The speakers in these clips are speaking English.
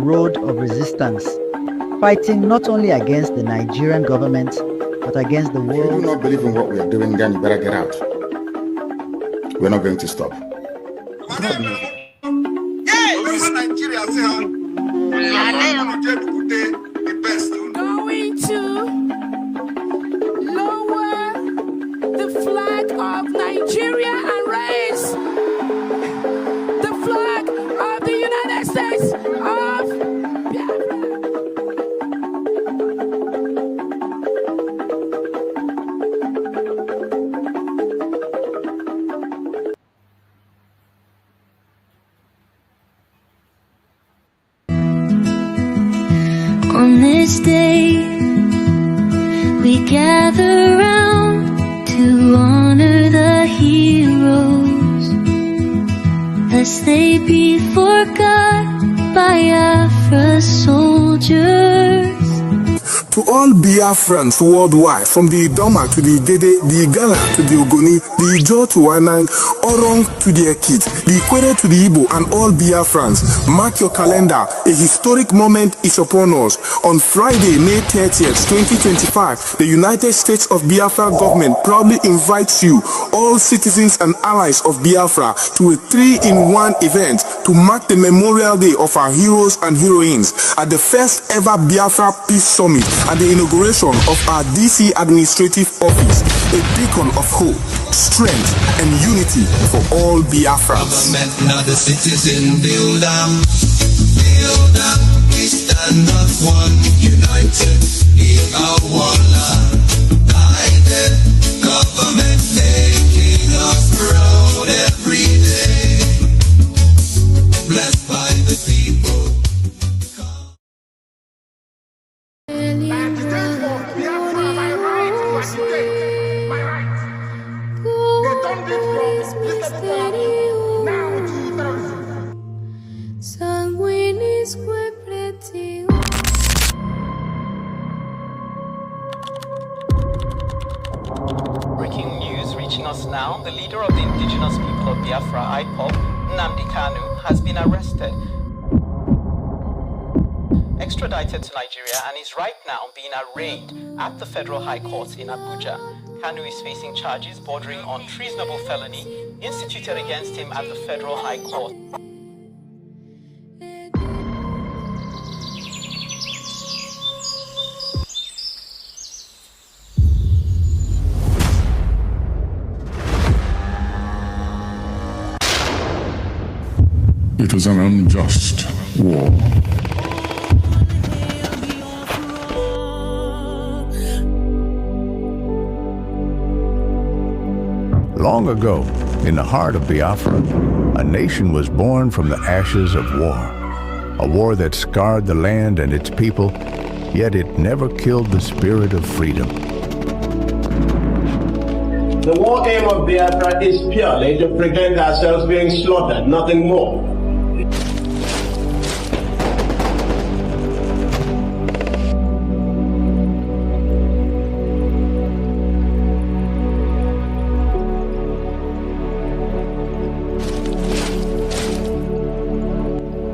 road of resistance, fighting not only against the Nigerian government, but against the world. If you do not believe in what we are doing, then you better get out. We're not going to stop. Going to lower the flag of Nigeria and raise the flag of the United States of Biafra. On this day, we gather round to honor the heroes, lest they be forgot by Biafra soldiers. To all Biafrans worldwide, from the Idoma to the Dede, the Igala to the Ogoni, the Ijo to Wanang, Orong to the Ekit, the Ikwere to the Igbo, and all Biafrans, mark your calendar. A historic moment is upon us. On Friday, May 30th, 2025, the United States of Biafra government proudly invites you, all citizens and allies of Biafra, to a 3-in-1 event to mark the Memorial Day of our heroes and heroines at the first ever Biafra Peace Summit and the inauguration of our DC administrative office, a beacon of hope, strength, and unity for all Biafrans. Government, not the citizen, build up, we stand as one, united, in our one land, guided, government taking us proud every day, blessed by the people. Breaking news reaching us now, the leader of the indigenous people of Biafra, IPOB, Nami Kanu, has been arrested, extradited to Nigeria, and is right now being arraigned at the Federal High Court in Abuja. Kanu is facing charges bordering on treasonable felony instituted against him at the Federal High Court. It was an unjust war. Long ago, in the heart of Biafra, a nation was born from the ashes of war. A war that scarred the land and its people, yet it never killed the spirit of freedom. The war aim of Biafra is purely to prevent ourselves being slaughtered, nothing more.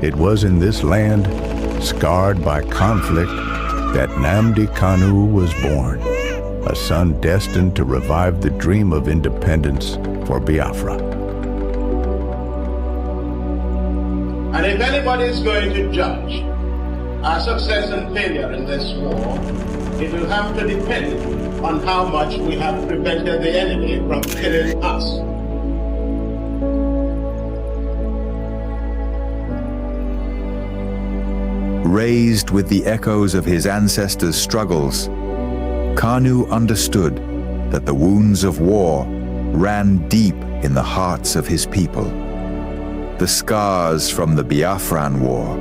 It was in this land, scarred by conflict, that Nami Kanu was born, a son destined to revive the dream of independence for Biafra. And if anybody is going to judge our success and failure in this war, it will have to depend on how much we have prevented the enemy from killing us. Raised with the echoes of his ancestors' struggles, Kanu understood that the wounds of war ran deep in the hearts of his people. The scars from the Biafran War,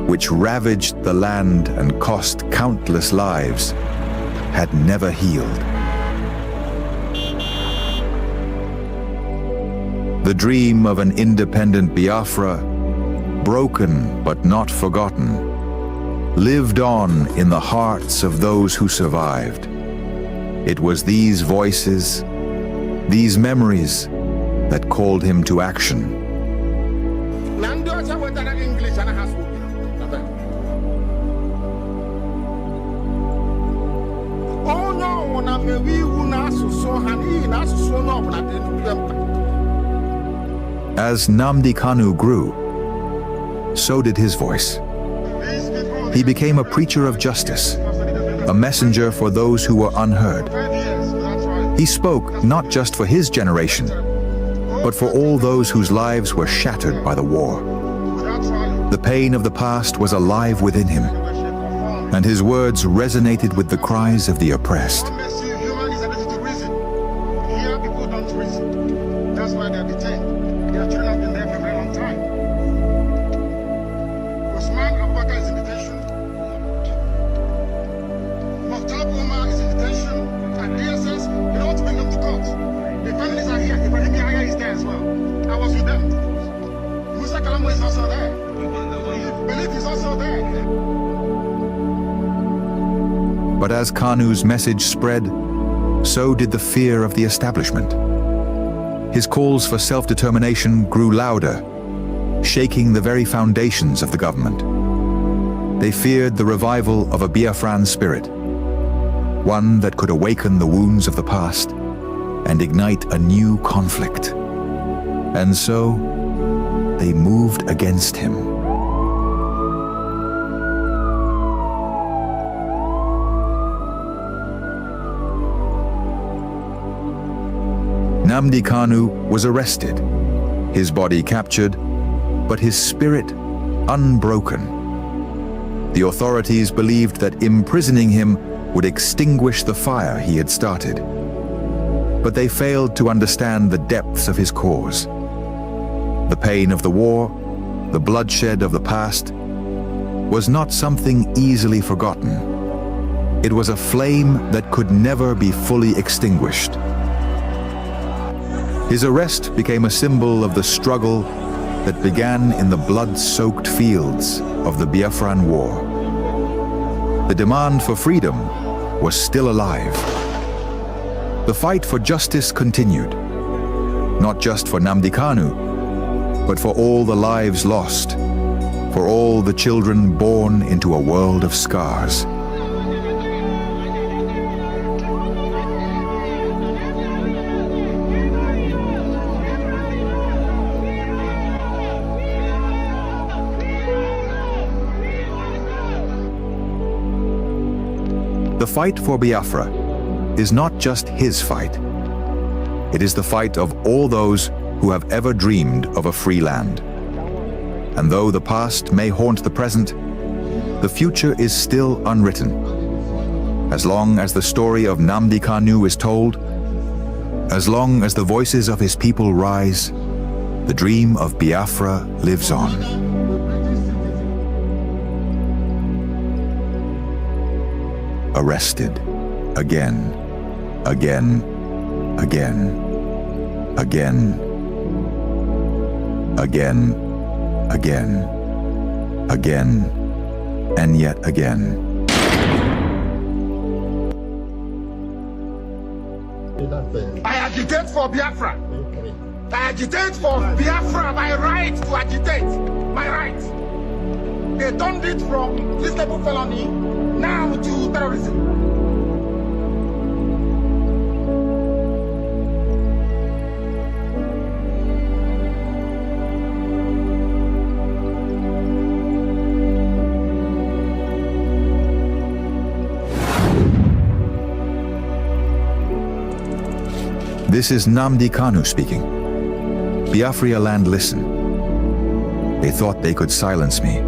which ravaged the land and cost countless lives, had never healed. The dream of an independent Biafra, broken but not forgotten, lived on in the hearts of those who survived. It was these voices, these memories, that called him to action. As Nnamdi Kanu grew, so did his voice. He became a preacher of justice, a messenger for those who were unheard. He spoke not just for his generation, but for all those whose lives were shattered by the war. The pain of the past was alive within him, and his words resonated with the cries of the oppressed. But as Kanu's message spread, so did the fear of the establishment. His calls for self-determination grew louder, shaking the very foundations of the government. They feared the revival of a Biafran spirit, one that could awaken the wounds of the past and ignite a new conflict. And so, they moved against him. Nnamdi Kanu was arrested, his body captured, but his spirit unbroken. The authorities believed that imprisoning him would extinguish the fire he had started. But they failed to understand the depths of his cause. The pain of the war, the bloodshed of the past, was not something easily forgotten. It was a flame that could never be fully extinguished. His arrest became a symbol of the struggle that began in the blood-soaked fields of the Biafran War. The demand for freedom was still alive. The fight for justice continued, not just for Nnamdi Kanu, but for all the lives lost, for all the children born into a world of scars. The fight for Biafra is not just his fight. It is the fight of all those who have ever dreamed of a free land. And though the past may haunt the present, the future is still unwritten. As long as the story of Nnamdi Kanu is told, as long as the voices of his people rise, the dream of Biafra lives on. Arrested again, again, again, again, again, again, again, and yet again. I agitate for Biafra. I agitate for Biafra, my right to agitate, my right. They turned it from treasonable felony now to terrorism. This is Nnamdi Kanu speaking. Biafra land, listen. They thought they could silence me,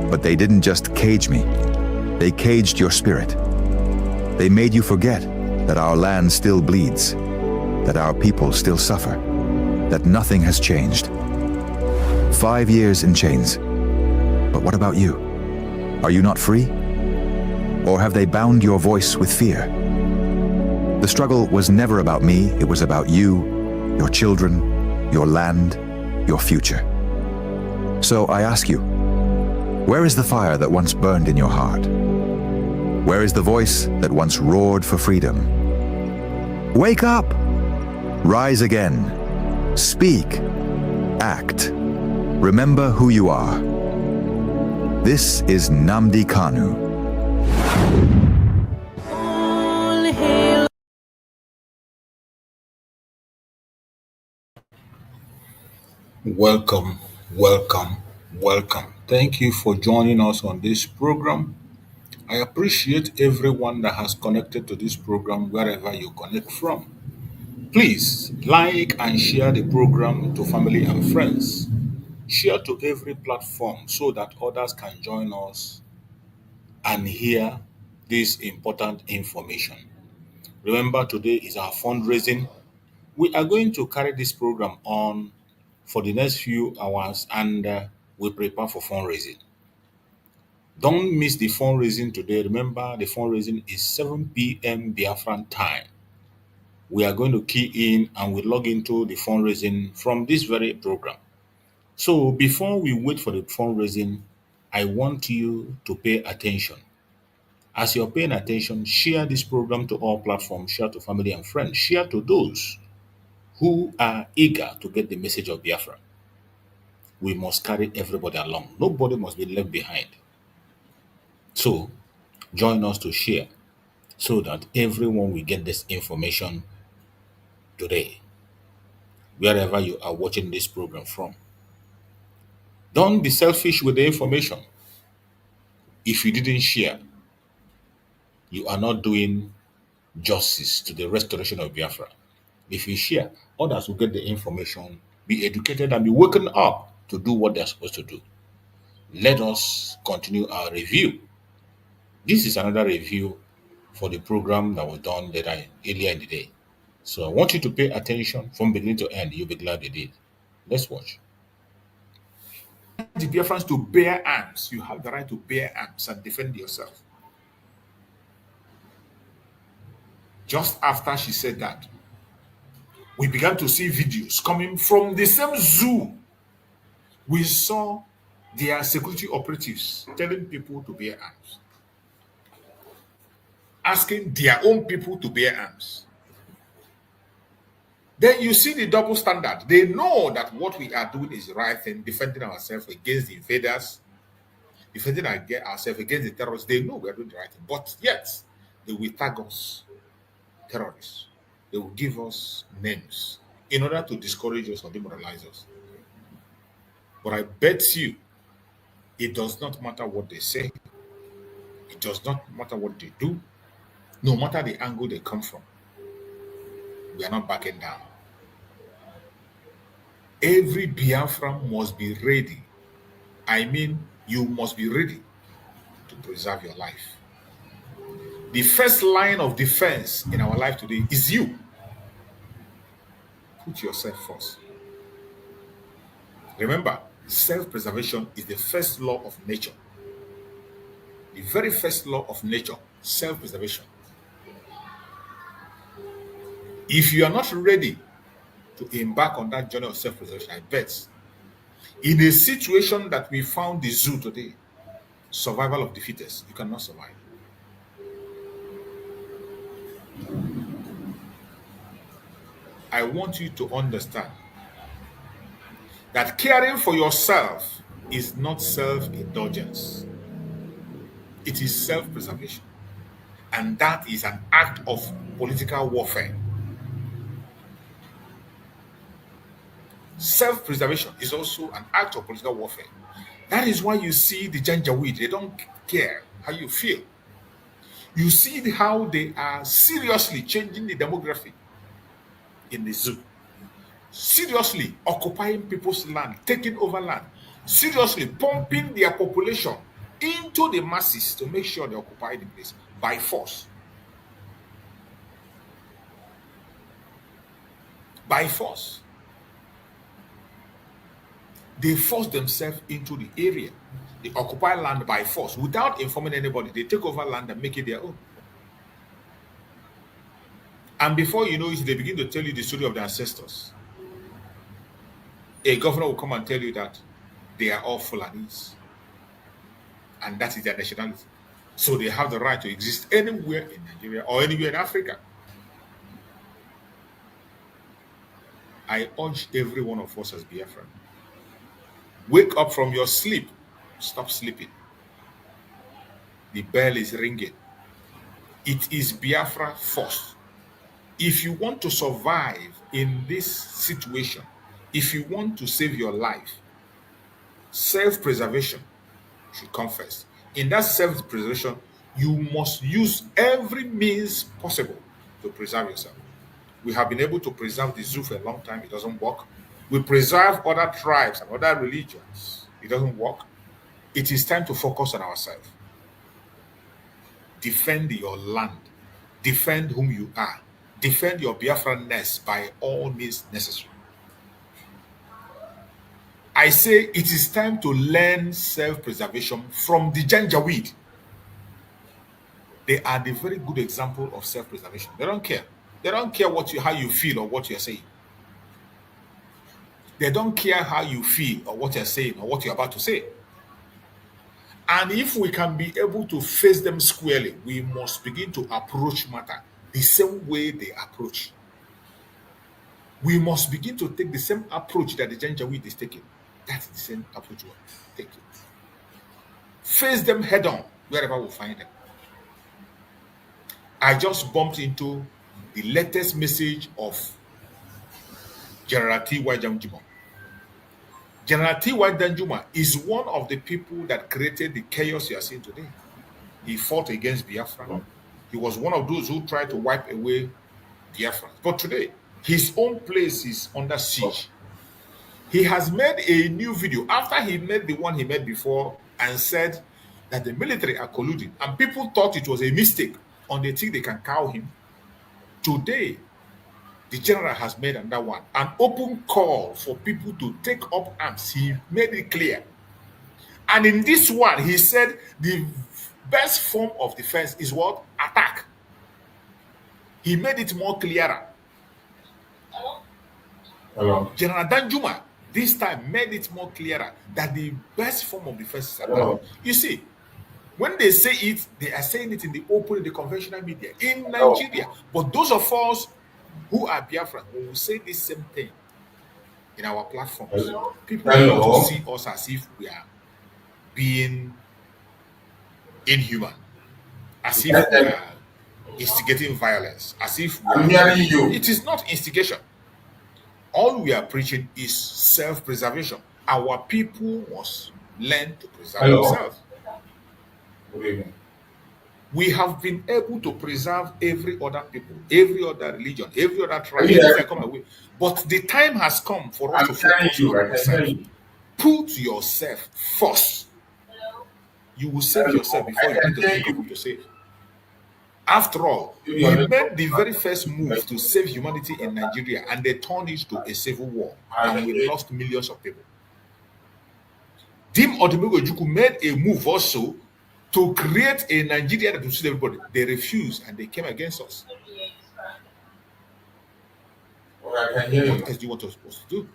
but they didn't just cage me. They caged your spirit. They made you forget that our land still bleeds, that our people still suffer, that nothing has changed. 5 years in chains. But what about you? Are you not free? Or have they bound your voice with fear? The struggle was never about me, it was about you, your children, your land, your future. So I ask you, where is the fire that once burned in your heart? Where is the voice that once roared for freedom? Wake up! Rise again. Speak. Act. Remember who you are. This is Nnamdi Kanu. Welcome, welcome, welcome. Thank you for joining us on this program. I appreciate everyone that has connected to this program wherever you connect from. Please like and share the program to family and friends. Share to every platform so that others can join us and hear this important information. Remember, today is our fundraising. We are going to carry this program on for the next few hours and we prepare for fundraising. Don't miss the fundraising today. Remember, the fundraising is 7 p.m. Biafran time. We are going to key in and we log into the fundraising from this very program. So before we wait for the fundraising, I want you to pay attention. As you're paying attention, share this program to all platforms, share to family and friends, share to those who are eager to get the message of Biafra. We must carry everybody along. Nobody must be left behind. So join us to share so that everyone will get this information today, wherever you are watching this program from. Don't be selfish with the information. If you didn't share, you are not doing justice to the restoration of Biafra. If you share, others will get the information, be educated, and be woken up to do what they're supposed to do. Let us continue our review. This is another review for the program that was done earlier in the day. So I want you to pay attention from beginning to end. You'll be glad you did. Let's watch. The Biafrans to bear arms. You have the right to bear arms and defend yourself. Just after she said that, we began to see videos coming from the same zoo. We saw their security operatives telling people to bear arms, asking their own people to bear arms. Then you see the double standard. They know that what we are doing is the right thing, defending ourselves against the invaders, defending ourselves against the terrorists. They know we are doing the right thing, but yet they will tag us terrorists. They will give us names in order to discourage us or demoralize us. But I bet you it does not matter what they say, it does not matter what they do, no matter the angle they come from, we are not backing down. Every Biafran must be ready. I mean, you must be ready to preserve your life. The first line of defense in our life today is you. Put yourself first. Remember, self-preservation is the first law of nature. The very first law of nature, self-preservation. If you are not ready to embark on that journey of self-preservation, I bet, in a situation that we found the zoo today, survival of the fittest, you cannot survive. I want you to understand that caring for yourself is not self-indulgence. It is self-preservation. And that is an act of political warfare. Self-preservation is also an act of political warfare. That is why you see the Janjaweed, they don't care how you feel. You see how they are seriously changing the demography in the zoo. Seriously occupying people's land, taking over land. Seriously pumping their population into the masses to make sure they occupy the place by force. By force. They force themselves into the area. They occupy land by force without informing anybody. They take over land and make it their own. And before you know it, they begin to tell you the story of their ancestors. A governor will come and tell you that they are all Fulanis. And that is their nationality. So they have the right to exist anywhere in Nigeria or anywhere in Africa. I urge every one of us as Biafran, wake up from your sleep. Stop sleeping. The bell is ringing. It is Biafra first. If you want to survive in this situation, If you want to save your life, self-preservation should come first. In that self-preservation, you must use every means possible to preserve yourself. We have been able to preserve the zoo for a long time. It doesn't work. We preserve other tribes and other religions. It doesn't work. It is time to focus on ourselves. Defend your land. Defend whom you are. Defend your Biafranness by all means necessary. I say it is time to learn self-preservation from the Janjaweed. They are the very good example of self-preservation. They don't care. They don't care how you feel or what you're saying. They don't care how you feel or what you're saying or what you're about to say. And if we can be able to face them squarely, we must begin to approach matter the same way they approach. We must begin to take the same approach that the Janjaweed is taking. That's the same approach we're taking. Face them head on wherever we find them. I just bumped into the latest message of General T.Y. Danjuma. General T.Y. Danjuma is one of the people that created the chaos you are seeing today. He fought against Biafra. He was one of those who tried to wipe away Biafra. But today, his own place is under siege. He has made a new video after he made the one he made before and said that the military are colluding. And people thought it was a mistake on the thing they can cow him. Today, the general has made another one, an open call for people to take up arms. He made it clear. And in this one, he said the best form of defense is what? Attack. He made it more clearer. Hello. General Danjuma this time made it more clearer that the best form of defense is attack. You see, when they say it, they are saying it in the open, in the conventional media, in Nigeria. But those of us who are Biafran, we will say the same thing in our platforms. People want to see us as if we are being inhuman, as if we are instigating violence, as if we are. I'm hearing you. It is not instigation. All we are preaching is self-preservation. Our people must learn to preserve themselves. Good evening. We have been able to preserve every other people, every other religion, every other tribe. But the time has come for us to focus on ourselves. Put yourself first. You will save yourself before you need to think of who to save. After all, we made the very first move to save humanity in Nigeria, and they turned it to a civil war, and we lost millions of people. Dim Odumego Ojukwu made a move also to create a Nigeria that will suit everybody. They refused and they came against us. What else do you want us supposed to do?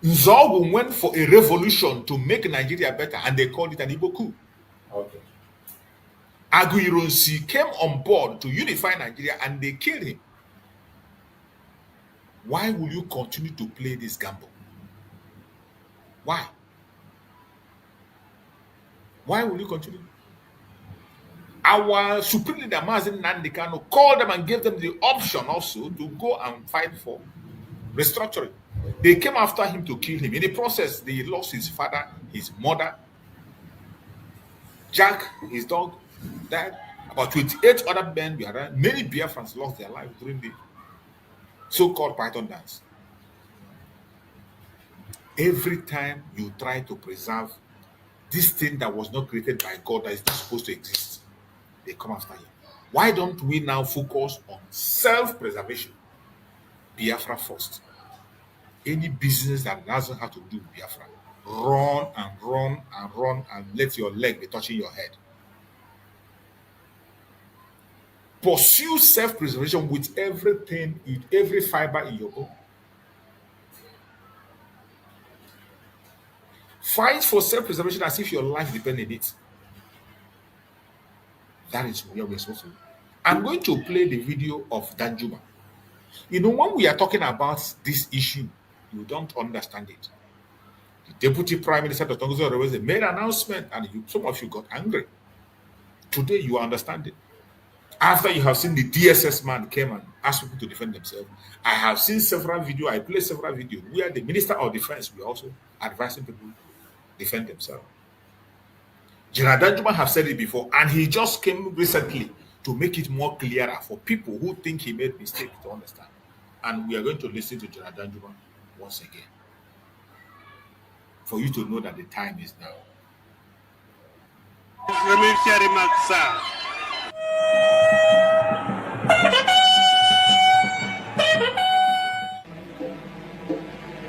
Nzogu went for a revolution to make Nigeria better, and they called it an Igbo coup. Okay. Aguironsi came on board to unify Nigeria, and they killed him. Why will you continue to play this gamble? Why? Why will you continue? Our supreme leader, Nami Kanu, called them and gave them the option also to go and fight for restructuring. They came after him to kill him. In the process, they lost his father, his mother, Jack, his dog, died. About 28 other men were around. Many Biafrans lost their lives during the so-called Python dance. Every time you try to preserve this thing that was not created by God, that is not supposed to exist, they come after you. Why don't we now focus on self-preservation? Biafra first. Any business that doesn't have to do with Biafra, run and run and run and let your leg be touching your head. Pursue self-preservation with everything, with every fiber in your bone. Fight for self-preservation as if your life depends on it. That is what we're supposed to do. I'm going to play the video of Danjuma. You know, when we are talking about this issue, you don't understand it. The Deputy Prime Minister, Dr. Ngozi, made an announcement, and some of you got angry. Today, you understand it. After you have seen the DSS man came and asked people to defend themselves, I have seen several videos, I played several videos where the Minister of Defense will also advising people to defend themselves. General Danjuma have said it before, and he just came recently to make it more clearer for people who think he made mistake to understand. And we are going to listen to General Danjuma once again for you to know that the time is now.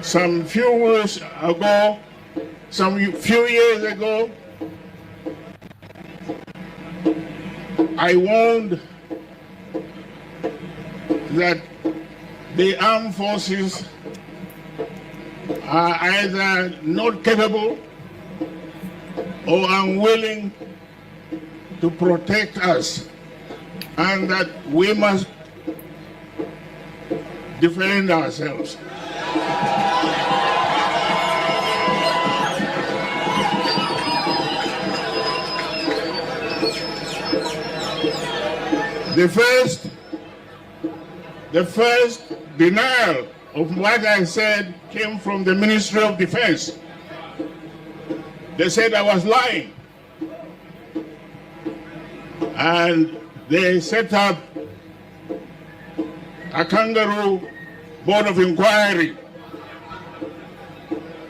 Some few years ago, I warned that the armed forces are either not capable or unwilling to protect us, and that we must defend ourselves. The first denial of what I said came from the Ministry of Defense. They said I was lying. And they set up a kangaroo board of inquiry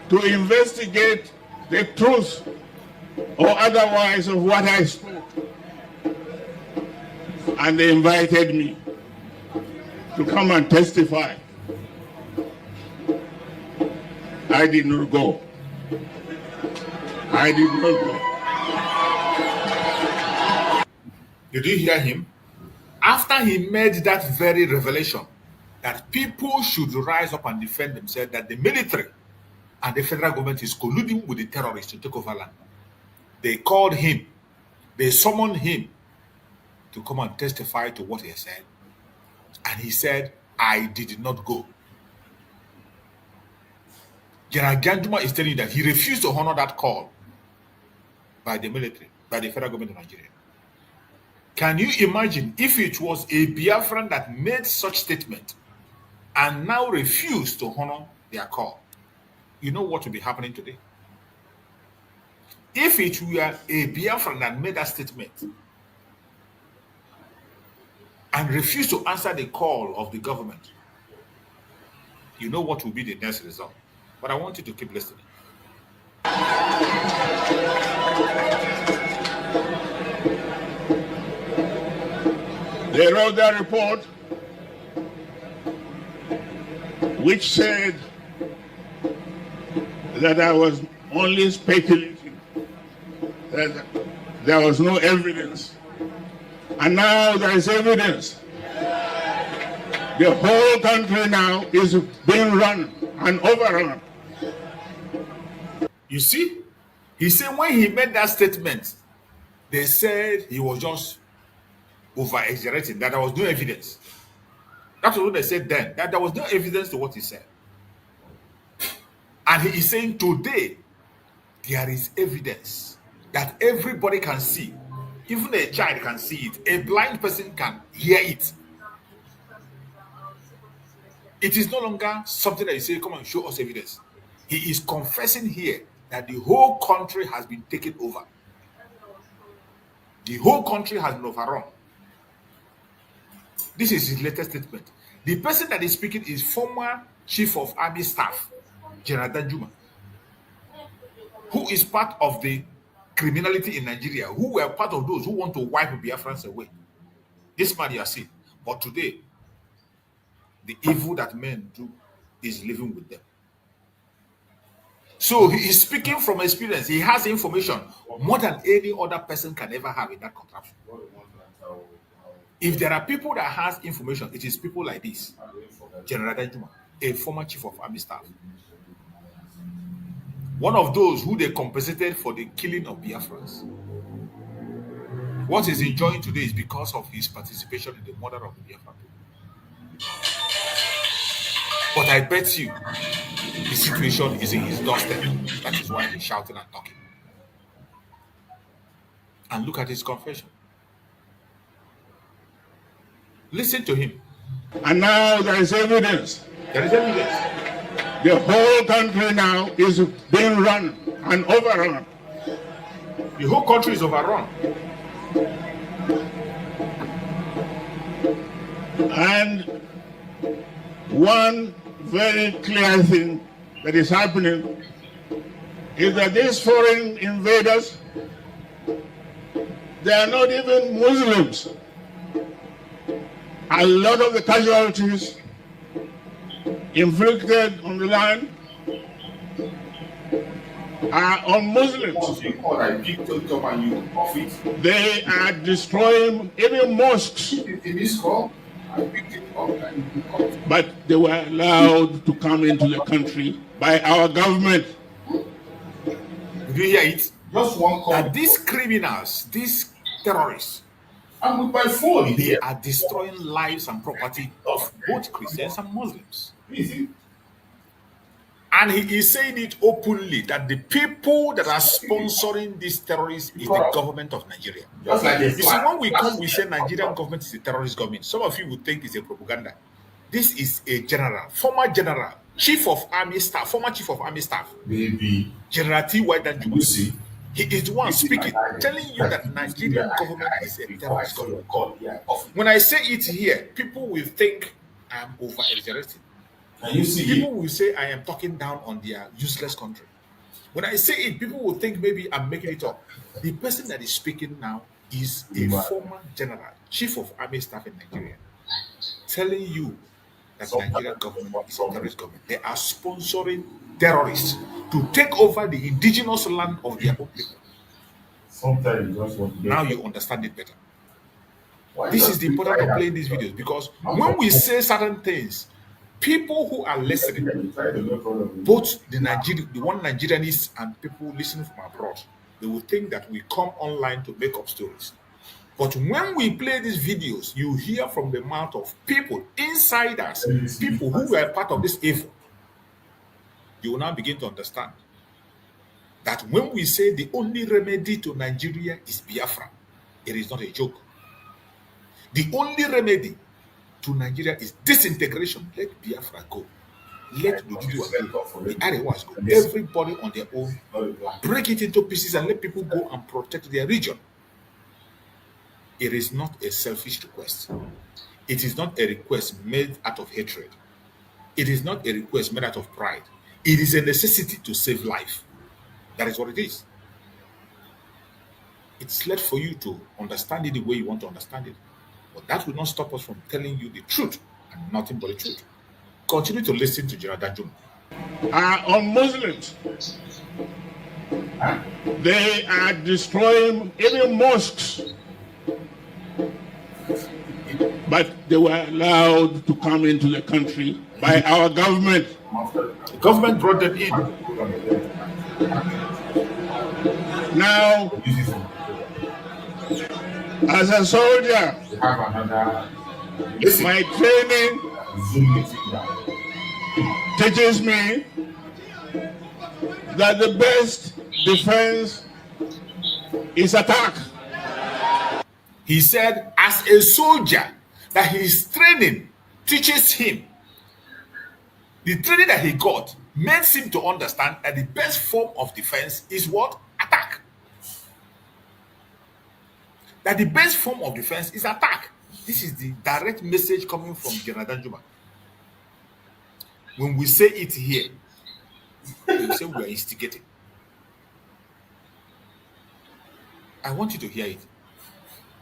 to investigate the truth or otherwise of what I spoke. And they invited me to come and testify. I did not go. I did not go. Did you hear him? After he made that very revelation that people should rise up and defend themselves, that the military and the federal government is colluding with the terrorists to take over land, they called him, they summoned him to come and testify to what he said. And he said, I did not go. General Ganduma is telling you that he refused to honor that call by the military, by the federal government of Nigeria. Can you imagine if it was a Biafran that made such statement and now refused to honor their call? You know what will be happening today? If it were a Biafran that made that statement and refused to answer the call of the government, you know what will be the next result. But I want you to keep listening. They wrote that report which said that I was only speculating, that there was no evidence. And now there is evidence. The whole country now is being run and overrun. You see? He said when he made that statement, they said he was just over-exaggerating, that there was no evidence. That's what they said then, that there was no evidence to what he said. And he is saying today, there is evidence that everybody can see. Even a child can see it. A blind person can hear it. It is no longer something that you say, come and show us evidence. He is confessing here that the whole country has been taken over. The whole country has been overrun. This is his latest statement. The person that is speaking is former Chief of Army Staff, General Danjuma, who is part of the criminality in Nigeria, who were part of those who want to wipe Biafrans away. This man you are seeing. But today, the evil that men do is living with them. So he is speaking from experience. He has information more than any other person can ever have in that contraption. If there are people that has information, it is people like this. General Danjuma, a former Chief of Army Staff. One of those who they compensated for the killing of Biafrans. What he's enjoying today is because of his participation in the murder of the Biafran people. But I bet you, the situation is in his doorstep. That is why he's shouting and talking. And look at his confession. Listen to him. And now there is evidence. There is evidence. The whole country now is being run and overrun. The whole country is overrun. And one very clear thing that is happening is that these foreign invaders, they are not even Muslims. A lot of the casualties inflicted on the land are on Muslims. They are destroying even mosques. But they were allowed to come into the country by our government. Did you hear it? Just one call. That these criminals, these terrorists, I'm with my phone they here. are destroying lives and property of both Christians and Muslims. And he is saying it openly that the people that are sponsoring these terrorists is the government of Nigeria. Just like You see, when we come, we say Nigerian government is a terrorist government. Some of you would think it's a propaganda. This is a general, former general, chief of army staff, former chief of army staff, baby. General T.Y. Danjuma. You see, He is the one speaking, telling you that Nigerian government is a terrorist government. When I say it here, people will think I am over-exaggerating. Can you see People will say I am talking down on their useless country. When I say it, people will think maybe I'm making it up. The person that is speaking now is a former general, chief of army staff in Nigeria, telling you that Nigerian government is a terrorist government. They are sponsoring terrorists to take over the indigenous land of their own people. Sometimes you just want to Now you understand it better. This is the importance of playing these videos, because when we say certain things, people who are listening, both the one Nigerians and people listening from abroad, they will think that we come online to make up stories. But when we play these videos, you hear from the mouth of people, insiders, people who were part of this evil. You will now begin to understand that when we say the only remedy to Nigeria is Biafra, it is not a joke. The only remedy to Nigeria is disintegration. Let Biafra go. Let Nigeria go. The Arewas go. Everybody on their own. Break it into pieces and let people go and protect their region. It is not a selfish request. It is not a request made out of hatred. It is not a request made out of pride. It is a necessity to save life. That is what it is. It's left for you to understand it the way you want to understand it. But that will not stop us from telling you the truth and nothing but the truth. Continue to listen to General Danjuma. On Muslims, they are destroying even mosques. But they were allowed to come into the country by our government. The government brought them in. Now, as a soldier, my training teaches me that the best defense is attack. He said, as a soldier, that his training teaches him, the training that he got makes him to understand that the best form of defense is what? Attack. That the best form of defense is attack. This is the direct message coming from General Danjuma. When we say it here, we say we are instigating. I want you to hear it.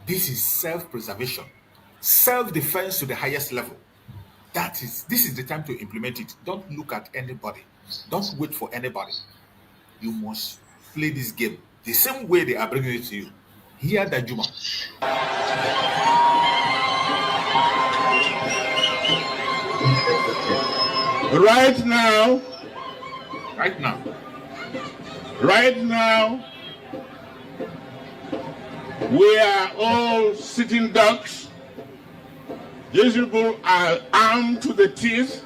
This is self-preservation, self-defense to the highest level. This is the time to implement it. Don't look at anybody. Don't wait for anybody. You must play this game the same way they are bringing it to you. Hear Danjuma. Right now, we are all sitting ducks. These people are armed to the teeth.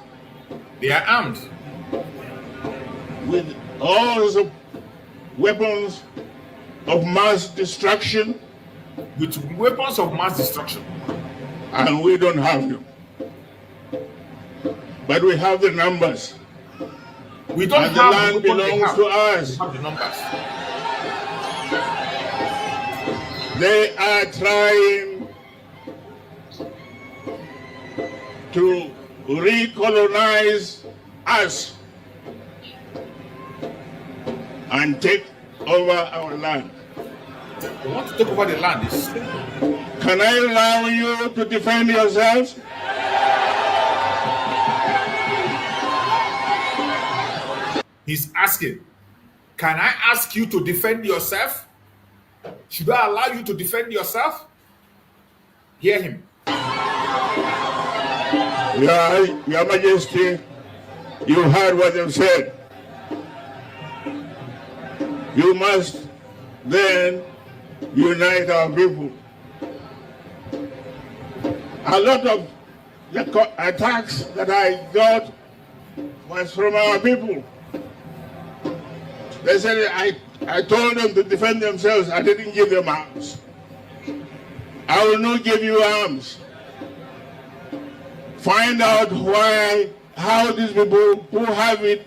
They are armed with all the weapons of mass destruction. With weapons of mass destruction. and we don't have them. But we have the numbers. We don't and have the land belongs to us. We have the numbers. They are trying to recolonize us and take over our land. They want to take over the land. Can I allow you to defend yourselves? He's asking, can I ask you to defend yourself? Should I allow you to defend yourself? Hear him. Your Majesty, you heard what they've said. You must then unite our people. A lot of the attacks that I got was from our people. They said I told them to defend themselves. I didn't give them arms. I will not give you arms. Find out how these people who have it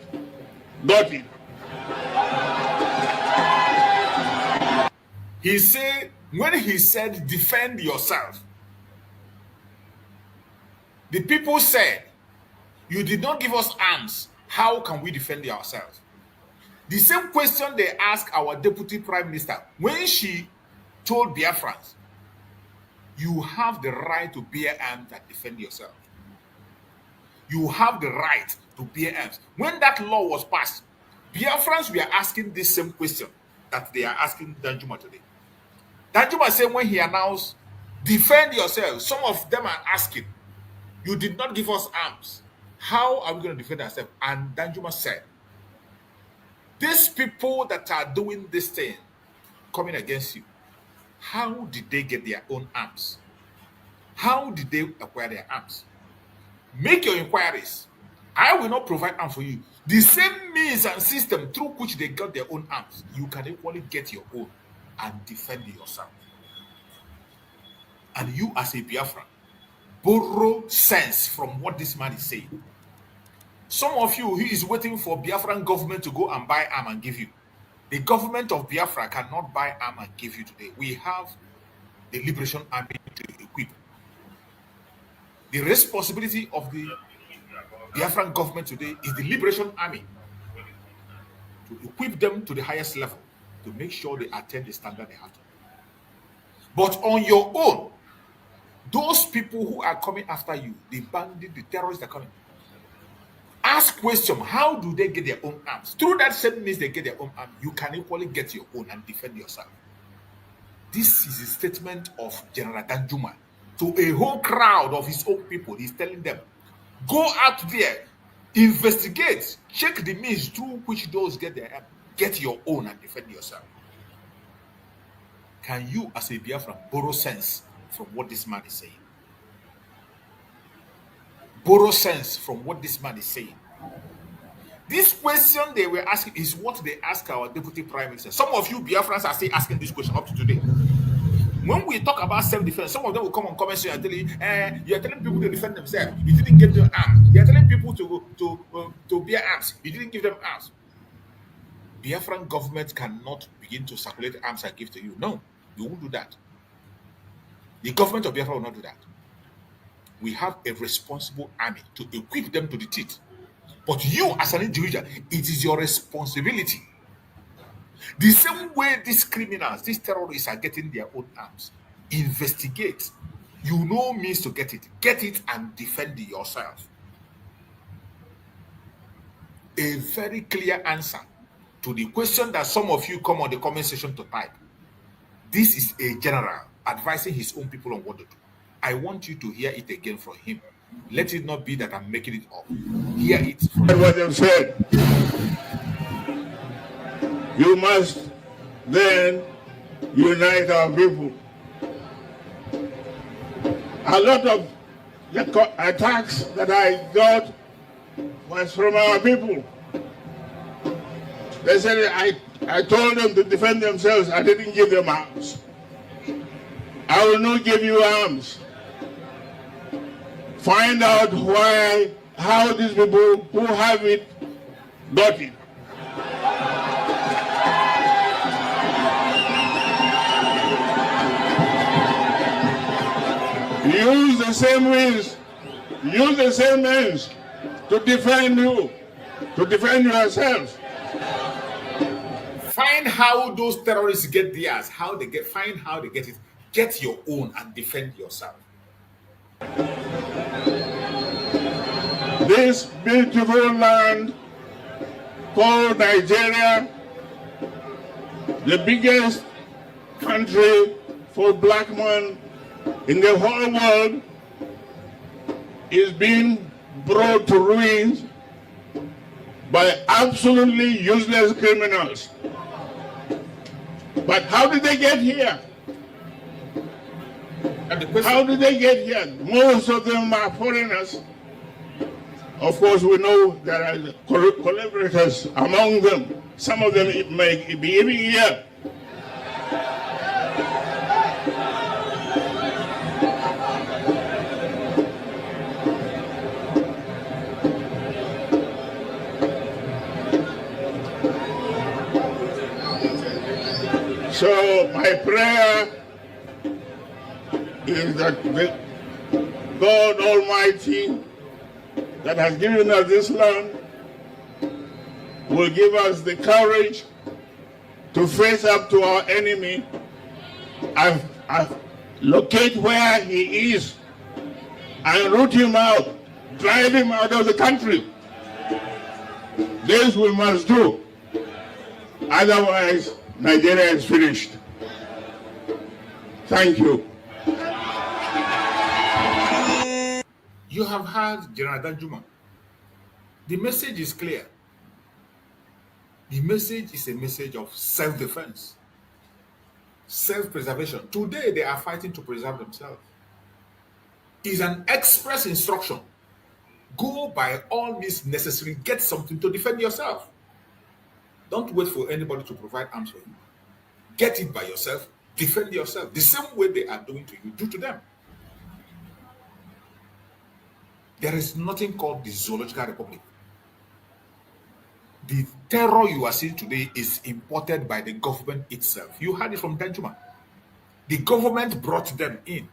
got it. He said, when he said defend yourself, the people said, you did not give us arms. How can we defend ourselves? The same question they asked our deputy prime minister when she told Biafrans, you have the right to bear arms and defend yourself. You have the right to bear arms. When that law was passed, Biafrans were asking this same question that they are asking Danjuma today. Danjuma said when he announced, defend yourself, some of them are asking, you did not give us arms. How are we going to defend ourselves? And Danjuma said, these people that are doing this thing, coming against you, how did they get their own arms? How did they acquire their arms? Make your inquiries. I will not provide arms for you. The same means and system through which they got their own arms, you can equally get your own and defend yourself. And you as a Biafran, borrow sense from what this man is saying. Some of you, he is waiting for Biafran government to go and buy arm and give you. The government of Biafra cannot buy arm and give you today. We have the Liberation Army to equip. The responsibility of the Biafran government today is the Liberation Army to equip them to the highest level to make sure they attain the standard they have to. But on your own, those people who are coming after you, the bandits, the terrorists are coming. Ask question, how do they get their own arms? Through that same means they get their own arms, you can equally get your own and defend yourself. This is a statement of General Danjuma to a whole crowd of his own people. He's telling them, go out there, investigate, check the means through which those get their arms. Get your own and defend yourself. Can you, as a Biafran, borrow sense from what this man is saying? Borrow sense from what this man is saying. This question they were asking is what they ask our deputy prime minister. Some of you Biafrans are still asking this question up to today. When we talk about self-defense, some of them will come on comments and tell you, you're telling people to defend themselves. You didn't give them arms. You're telling people to bear arms. You didn't give them arms. Biafran government cannot begin to circulate arms and give to you. No, you won't do that. The government of Biafra will not do that. We have a responsible army to equip them to the teeth. But you, as an individual, it is your responsibility. The same way these criminals, these terrorists are getting their own arms. Investigate. You know means to get it. Get it and defend yourself. A very clear answer to the question that some of you come on the comment section to type. This is a general advising his own people on what to do. I want you to hear it again from him. Let it not be that I'm making it up. Hear it from him. What they've said. You must then unite our people. A lot of the attacks that I got was from our people. They said I told them to defend themselves. I didn't give them arms. I will not give you arms. find out how these people who have it got it. Use the same means, to defend you, to defend yourselves. Find how those terrorists get theirs, find how they get it. Get your own and defend yourself. This beautiful land called Nigeria, the biggest country for black men in the whole world, is being brought to ruins by absolutely useless criminals. But how did they get here? How did they get here? Most of them are foreigners. Of course, we know there are collaborators among them. Some of them may be even here. So my prayer is that God Almighty that has given us this land will give us the courage to face up to our enemy and locate where he is and root him out, drive him out of the country. This we must do. Otherwise, Nigeria is finished. Thank you. You have heard General Danjuma. The message is clear. The message is a message of self-defense, self-preservation. Today, they are fighting to preserve themselves. It's an express instruction. Go by all means necessary, get something to defend yourself. Don't wait for anybody to provide arms for you. Get it by yourself, defend yourself. The same way they are doing to you, do to them. There is nothing called the Zoological Republic. The terror you are seeing today is imported by the government itself. You heard it from Danjuma. The government brought them in.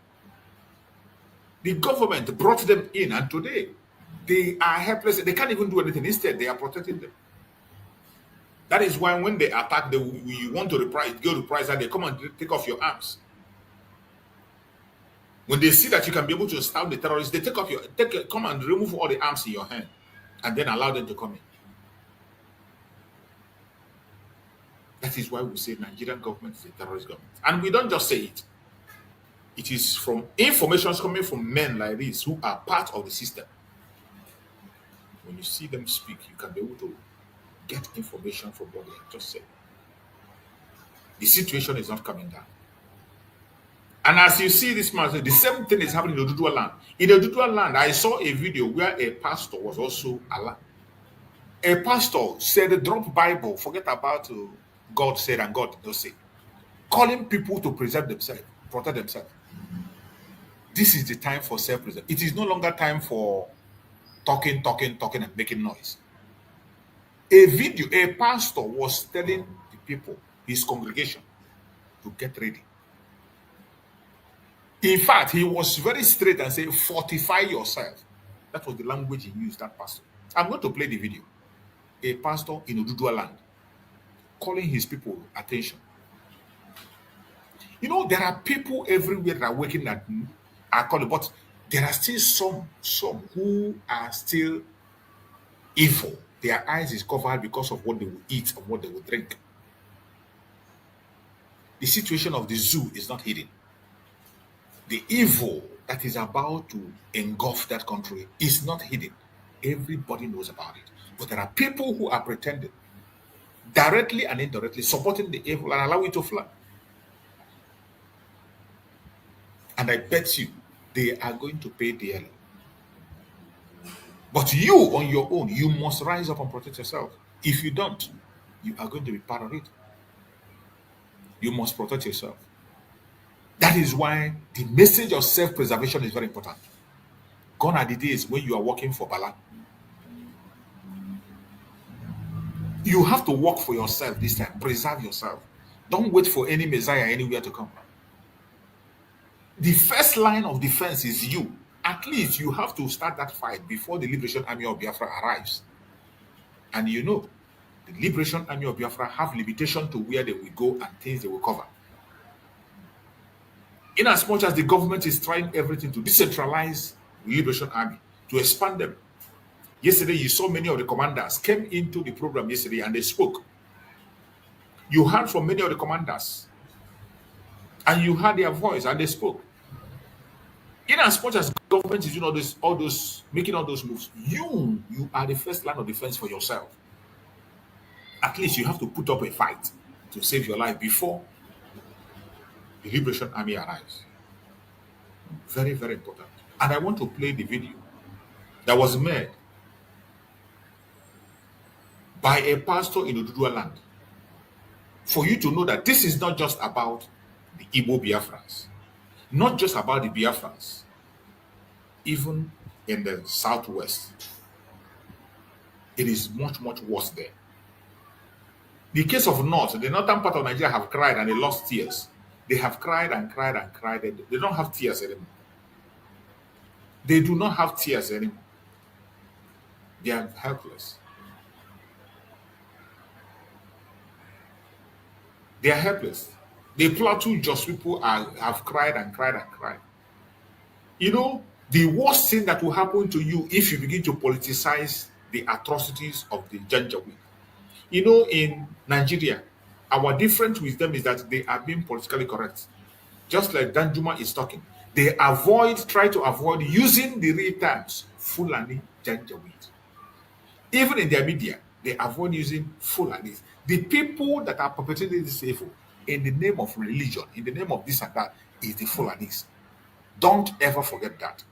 The government brought them in, and today they are helpless. They can't even do anything. Instead, they are protecting them. That is why when they attack, you want to go reprise, and they come and take off your arms. When they see that you can be able to stab the terrorists, they come and remove all the arms in your hand, and then allow them to come in. That is why we say Nigerian government is a terrorist government. And we don't just say it. It is from information coming from men like this who are part of the system. When you see them speak, you can be able to get information from what they have just said. The situation is not coming down. And as you see this man, the same thing is happening in the Odudua land. In the Odudua land, I saw a video where a pastor was also Allah. A pastor said, drop Bible, forget about God said and God did not say. Calling people to preserve themselves, protect themselves. This is the time for self-preservation. It is no longer time for talking and making noise. A pastor was telling the people, his congregation, to get ready. In fact, he was very straight and said, fortify yourself. That was the language he used, that pastor. I'm going to play the video. A pastor in Odudua land calling his people attention. You know, there are people everywhere that are waking that are calling, but there are still some who are still evil. Their eyes is covered because of what they will eat and what they will drink. The situation of the zoo is not hidden. The evil that is about to engulf that country is not hidden. Everybody knows about it. But there are people who are pretending, directly and indirectly, supporting the evil and allowing it to fly. And I bet you they are going to pay dearly. But you, on your own, you must rise up and protect yourself. If you don't, you are going to be part of it. You must protect yourself. That is why the message of self-preservation is very important. Gone are the days when you are working for Bala. You have to work for yourself this time. Preserve yourself. Don't wait for any Messiah anywhere to come. The first line of defense is you. At least you have to start that fight before the Liberation Army of Biafra arrives. And you know, the Liberation Army of Biafra have limitation to where they will go and things they will cover. In as much as the government is trying everything to decentralize the Liberation Army, to expand them. Yesterday, you saw many of the commanders came into the program yesterday and they spoke. You heard from many of the commanders and you heard their voice and they spoke. In as much as government is doing making all those moves, you are the first line of defense for yourself. At least you have to put up a fight to save your life before the Liberation Army arrives. Very, very important. And I want to play the video that was made by a pastor in Oduduwa land for you to know that this is not just about the Igbo Biafrans, not just about the Biafrans, even in the southwest. It is much, much worse there. The case of North, the northern part of Nigeria have cried and they lost tears. They have cried and cried and cried. They don't have tears anymore. They do not have tears anymore. They are helpless. They are helpless. The Plateau Jos people have cried and cried and cried. You know, the worst thing that will happen to you if you begin to politicize the atrocities of the Janjaweed. You know, in Nigeria, our difference with them is that they are being politically correct. Just like Danjuma is talking. They try to avoid using the real terms, Fulani Janjaweed. Even in their media, they avoid using Fulani. The people that are perpetrating this evil in the name of religion, in the name of this and that, is the Fulanis. Don't ever forget that.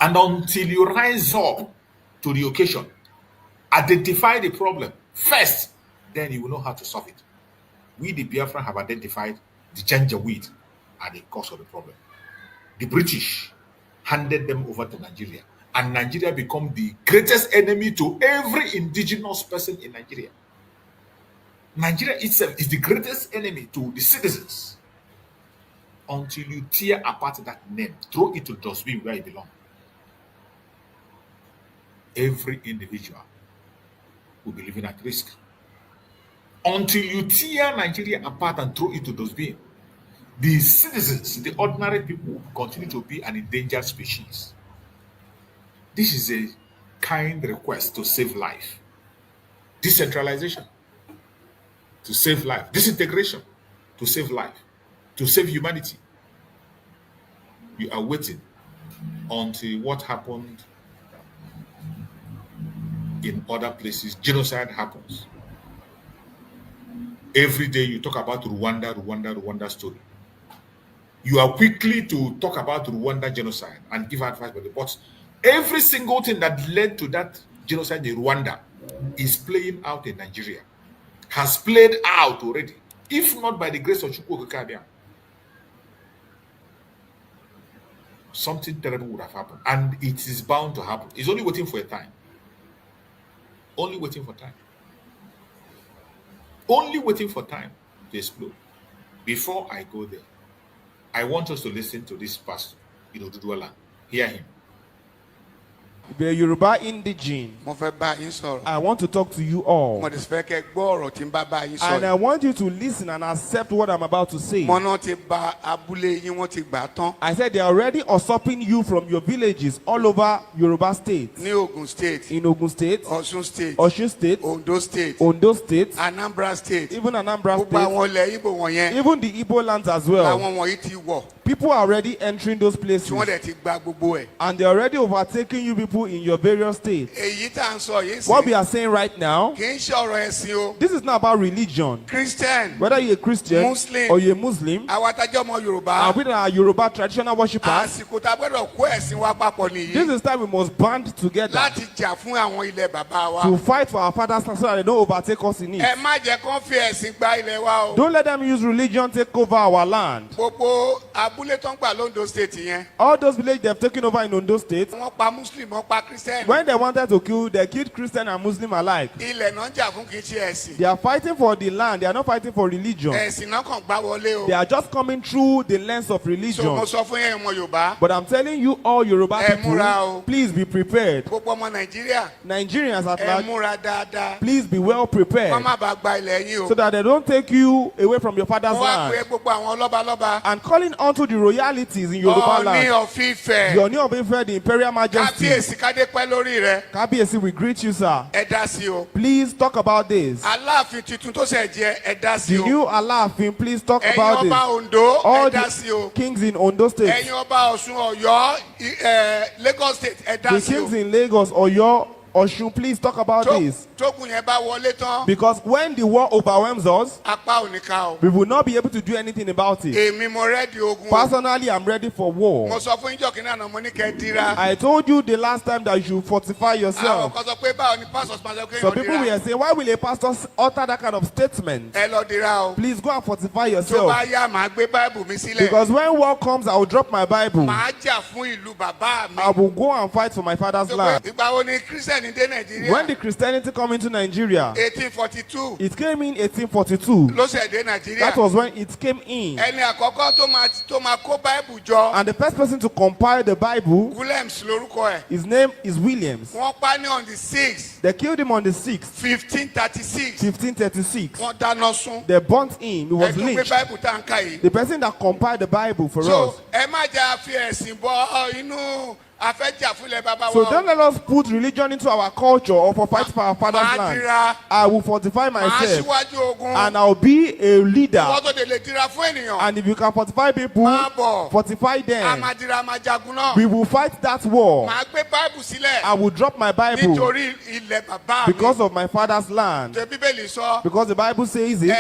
And until you rise up to the occasion, identify the problem first, then you will know how to solve it. We, the Biafra, have identified the Janjaweed are the cause of the problem. The British handed them over to Nigeria, and Nigeria became the greatest enemy to every indigenous person in Nigeria. Nigeria itself is the greatest enemy to the citizens until you tear apart that name, throw it to dustbin where it belongs. Every individual will be living at risk. Until you tear Nigeria apart and throw it to dustbin, the citizens, the ordinary people, will continue to be an endangered species. This is a kind request to save life. Decentralization to save life. Disintegration to save life. To save humanity. You are waiting until what happened in other places, genocide happens. Every day you talk about Rwanda story. You are quickly to talk about Rwanda genocide and give advice, but every single thing that led to that genocide in Rwanda is playing out in Nigeria. Has played out already. If not by the grace of Chukwu Okikabia, something terrible would have happened. And it is bound to happen. It's only waiting for a time. Only waiting for time. Only waiting for time to explode. Before I go there, I want us to listen to this pastor in Oduduwa land. Hear him. The Yoruba indigene. I want to talk to you all. And I want you to listen and accept what I'm about to say. I said they're already usurping you from your villages all over Yoruba State. In Ogun State, Osun State, Ondo State, Anambra State, even Anambra State, even the Igbo lands as well. People are already entering those places. And they're already overtaking you people in your various states. What we are saying right now, this is not about religion. Christian, whether you're a Christian Muslim, or you're a Muslim, and we are Yoruba traditional worshippers, this is time we must band together to fight for our father's land so that they don't overtake us in it. Don't let them use religion to take over our land. All those villages they have taken over in Ondo State. When they wanted to kill, they killed Christian and Muslim alike. They are fighting for the land. They are not fighting for religion. They are just coming through the lens of religion. But I'm telling you, all Yoruba people, please be prepared. Nigerians at large, please be well prepared so that they don't take you away from your father's land. And calling onto the royalities in Yoruba land. Your Oni of Ife, the Imperial Majesty. Kabiyesi, we greet you, sir. Please talk about this. The new Alaafin, please talk about this. All the kings in Ondo State. The kings in Lagos, Oyo, Oshun, please talk about this. Because when the war overwhelms us, we will not be able to do anything about it. Personally, I'm ready for war. I told you the last time that you should fortify yourself. So people will say, why will a pastor utter that kind of statement? Please go and fortify yourself. Because when war comes, I will drop my Bible. I will go and fight for my father's land. When the Christianity come into Nigeria, 1842. It came in 1842. That was when it came in. And the first person to compile the Bible, his name is Williams. They killed him on the 6th. 1536. They burnt him. He was lynched. The person that compiled the Bible for us. So don't let us put religion into our culture or for fight for our father's land. I will fortify myself and I'll be a leader. And if you can fortify people, fortify them. We will fight that war. I will drop my Bible because of my father's land. Because the Bible says it.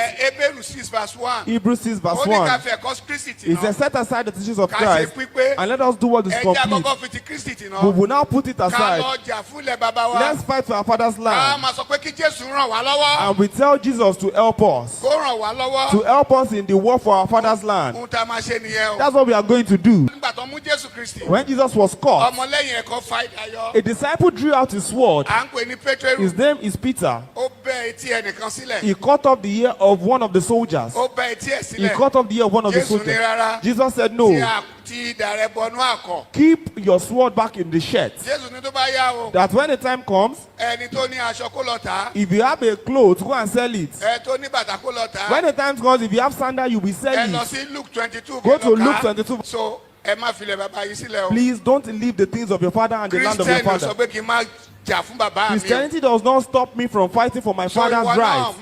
Hebrews 6 verse 1. It says, set aside the teachings of Christ and let us do what is complete. We will now put it aside. Let's fight for our father's land. And we tell Jesus to help us. To help us in the war for our father's land. That's what we are going to do. When Jesus was caught, a disciple drew out his sword. His name is Peter. He cut off the ear of one of the soldiers. He cut off the ear of one of the soldiers. Jesus said, no. Keep your sword back in the shirt. That when the time comes, if you have a cloth, go and sell it. When the time comes, if you have sandal, you will sell it. Go to Luke 22. So, please don't leave the things of your father and the land of your father. Christianity does not stop me from fighting for my father's rights.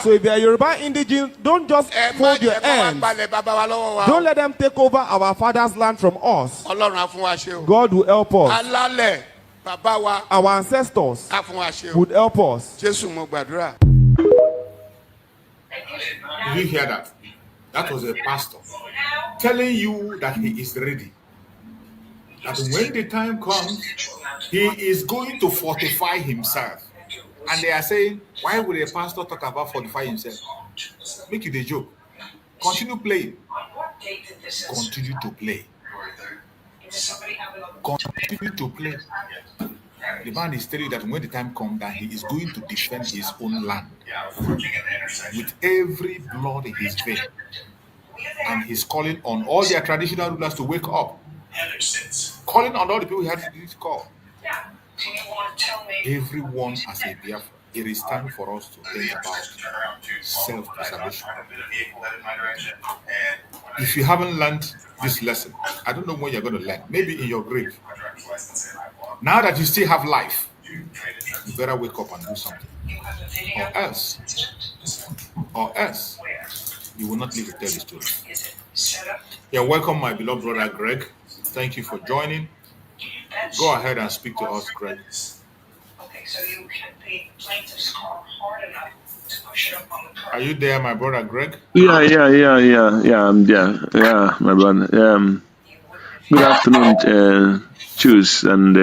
So if you are Yoruba indigene, don't just fold your hands. Don't let them take over our father's land from us. God will help us. Our ancestors would help us. Did you hear that? That was a pastor telling you that he is ready. That when the time comes, he is going to fortify himself. And they are saying, why would a pastor talk about fortify himself? Make it a joke. Continue playing. Continue to play. Continue to play. The man is telling you that when the time comes, that he is going to defend his own land with every blood in his vein. And he's calling on all their traditional rulers to wake up. Calling on all the people he had to call. Everyone as a Biafra, it is time for us to think about self-preservation. If you haven't learned this lesson, I don't know when you're going to learn. Maybe in your grave. Now that you still have life, you better wake up and do something. Or else, you will not live to tell the story. Yeah, welcome my beloved brother Greg. Thank you for joining. Go ahead and speak to us, Greg. Okay, so you hit the plaintiff's car hard enough to push it up on the car. Are you there, my brother Greg? Yeah, I'm there. Yeah, my brother. Good afternoon, Jews and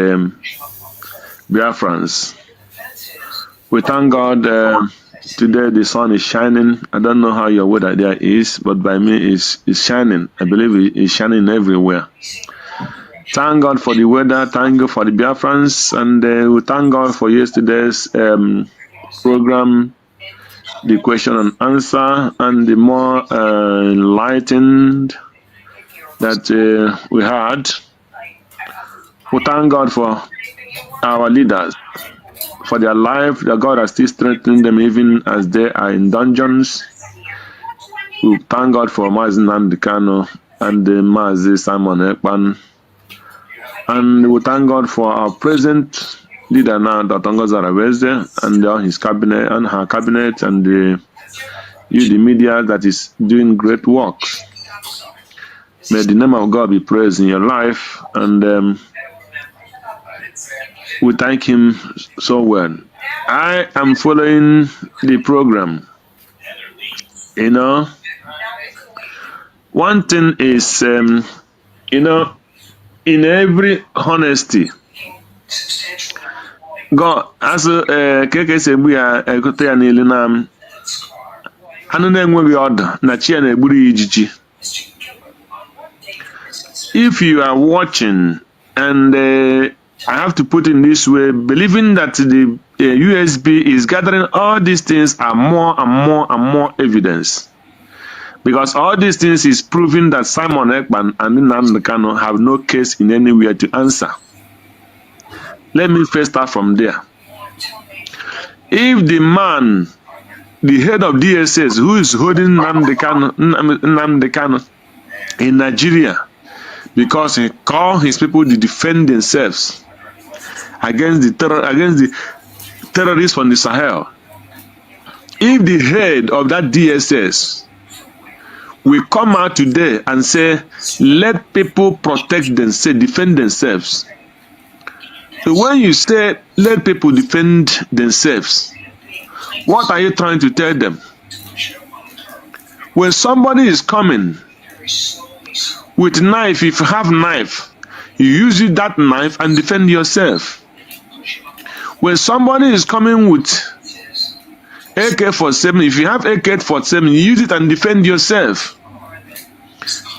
Biafrans. We thank God today the sun is shining. I don't know how your weather there is, but by me it's shining. I believe it's shining everywhere. Thank God for the weather. Thank God for the Biafrans, and we thank God for yesterday's program, the question and answer, and the more enlightened that we had. We thank God for our leaders, for their life, that God has still strengthened them even as they are in dungeons. We thank God for Nami Kanu and Mazi Simon Ekpan. And we thank God for our present leader now, Dr. Ngozara Weze, and his cabinet and her cabinet, and the media that is doing great works. May the name of God be praised in your life, and we thank him so well. I am following the program. You know, one thing is, you know, in every honesty, God, as Keke said, we are a good thing in Nam. I don't know we order, Nachia and Buri Ijiji. If you are watching, and I have to put in this way, believing that the USB is gathering all these things are more and more and more evidence. Because all these things is proving that Simon Ekpan and Nami Kanu have no case in anywhere to answer. Let me first start from there. If the man, the head of DSS, who is holding Nami Kanu in Nigeria, because he called his people to defend themselves against the terrorists from the Sahel. If the head of that DSS will come out today and say, let people protect themselves, defend themselves. So when you say, let people defend themselves, what are you trying to tell them? When somebody is coming with knife, if you have knife, you use that knife and defend yourself. When somebody is coming with AK-47, if you have AK-47, you use it and defend yourself.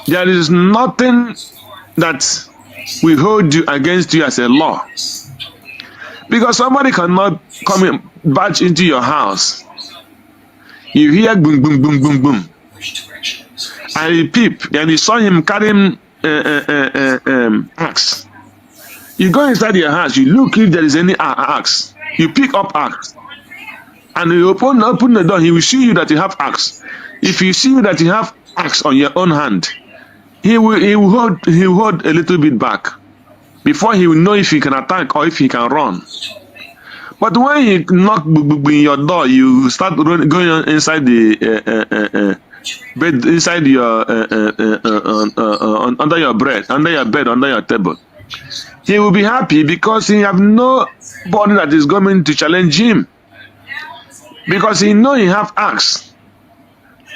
There is nothing that will hold you against you as a law. Because somebody cannot come and barge into your house. You hear boom, boom, boom, boom, boom. And you peep, and you saw him carrying axe. You go inside your house, you look if there is any axe. You pick up axe. And you open the door, he will see you that you have axe. If you see that you have axe on your own hand, he will hold a little bit back before he will know if he can attack or if he can run. But when he knock in your door, you start going inside the bed, inside your under your bed, under your table. He will be happy because he have nobody that is going to challenge him. Because he know he have axe,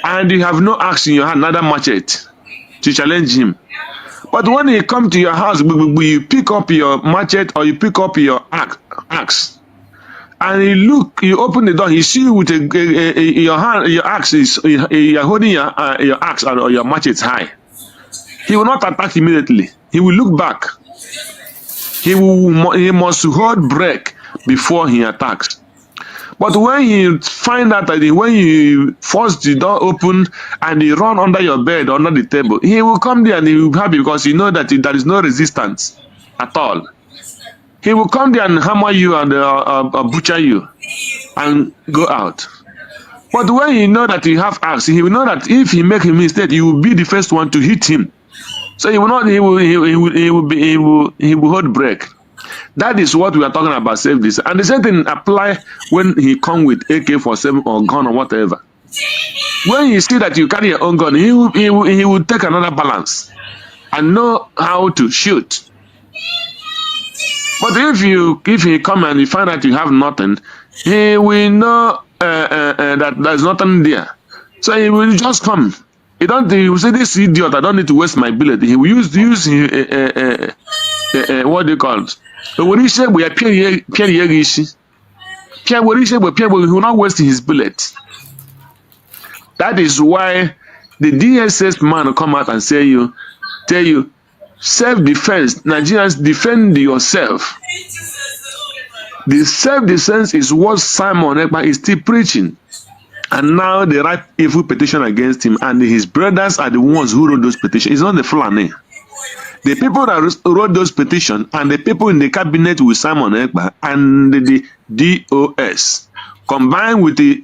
and you have no axe in your hand, neither machete to challenge him. But when he come to your house, you pick up your machete or you pick up your axe, and you open the door, he see you with your hand, your axe is you're holding your axe or your machete high. He will not attack immediately. He will look back. He must hold break before he attacks. But when you find out that when you force the door open and you run under your bed, under the table, he will come there and he will be happy because he knows that there is no resistance at all. He will come there and hammer you and butcher you and go out. But when he knows that you have axe, he will know that if he make a mistake, you will be the first one to hit him. So he will not. He will hold break. That is what we are talking about, self-defense. And the same thing apply when he come with AK-47 or gun or whatever. When he see that you carry your own gun, he will take another balance and know how to shoot. But if he come and you find out you have nothing, he will know that there's nothing there. So he will just come. He will say, this idiot, I don't need to waste my bullet. He will use what do you call it? So when he said we appear here, He will not waste his bullet. That is why the DSS man will come out and tell you, self-defense, Nigerians, defend yourself. The self-defense is what Simon Ekpa is still preaching. And now they write evil petition against him, and his brothers are the ones who wrote those petitions. It's not the Fulani. The people that wrote those petitions and the people in the cabinet with Simon Ekpa and the DOS, combined with the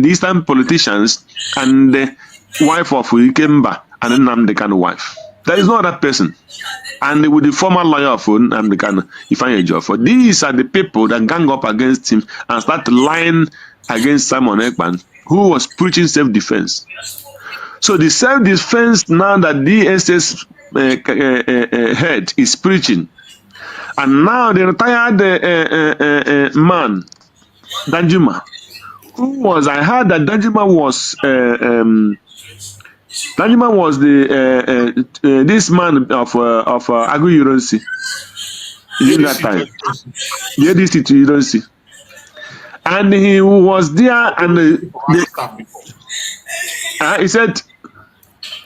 Eastern politicians and the wife of Ikemba and the Nami Kanu wife. There is no other person. And with the former lawyer of Nami Kanu, Ifeanyi Ejiofor, these are the people that gang up against him and start lying against Simon Ekpa, who was preaching self-defense. So the self-defense now that DSS head is preaching, and now the retired man, Danjuma, who was, I heard that Danjuma was the this man of Agri Uronsi in that time, the ADC to Uronsi. And he was there, and he said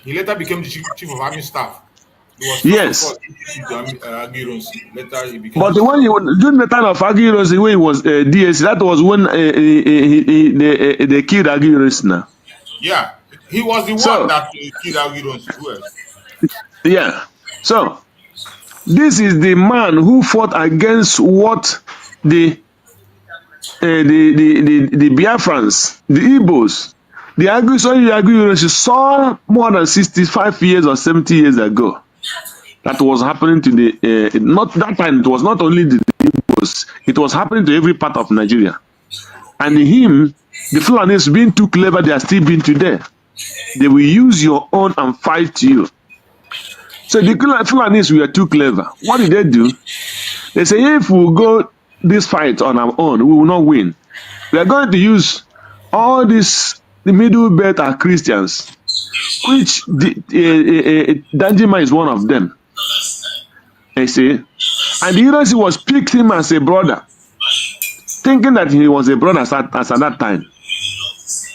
he later became the chief of army staff. He was yes. Later he became. But when he was during the time of Aguirre, when he was DS, that was when they killed Aguirre now. Yeah, he was the one that killed Aguirre. Yeah. So this is the man who fought against what the Biafrans, the Igbos, the Aguirre saw more than 65 years or 70 years ago. That was happening to the not that time. It was not only the Igbos; it was happening to every part of Nigeria. And him, the Fulanis, being too clever, they are still being today. They will use your own and fight you. So the Fulanis were too clever. What did they do? They say, if we go this fight on our own, we will not win. We are going to use all these, the middle belt are Christians, which Danjuma is one of them. You see? And the Irosi was picked him as a brother, thinking that he was a brother as at that time.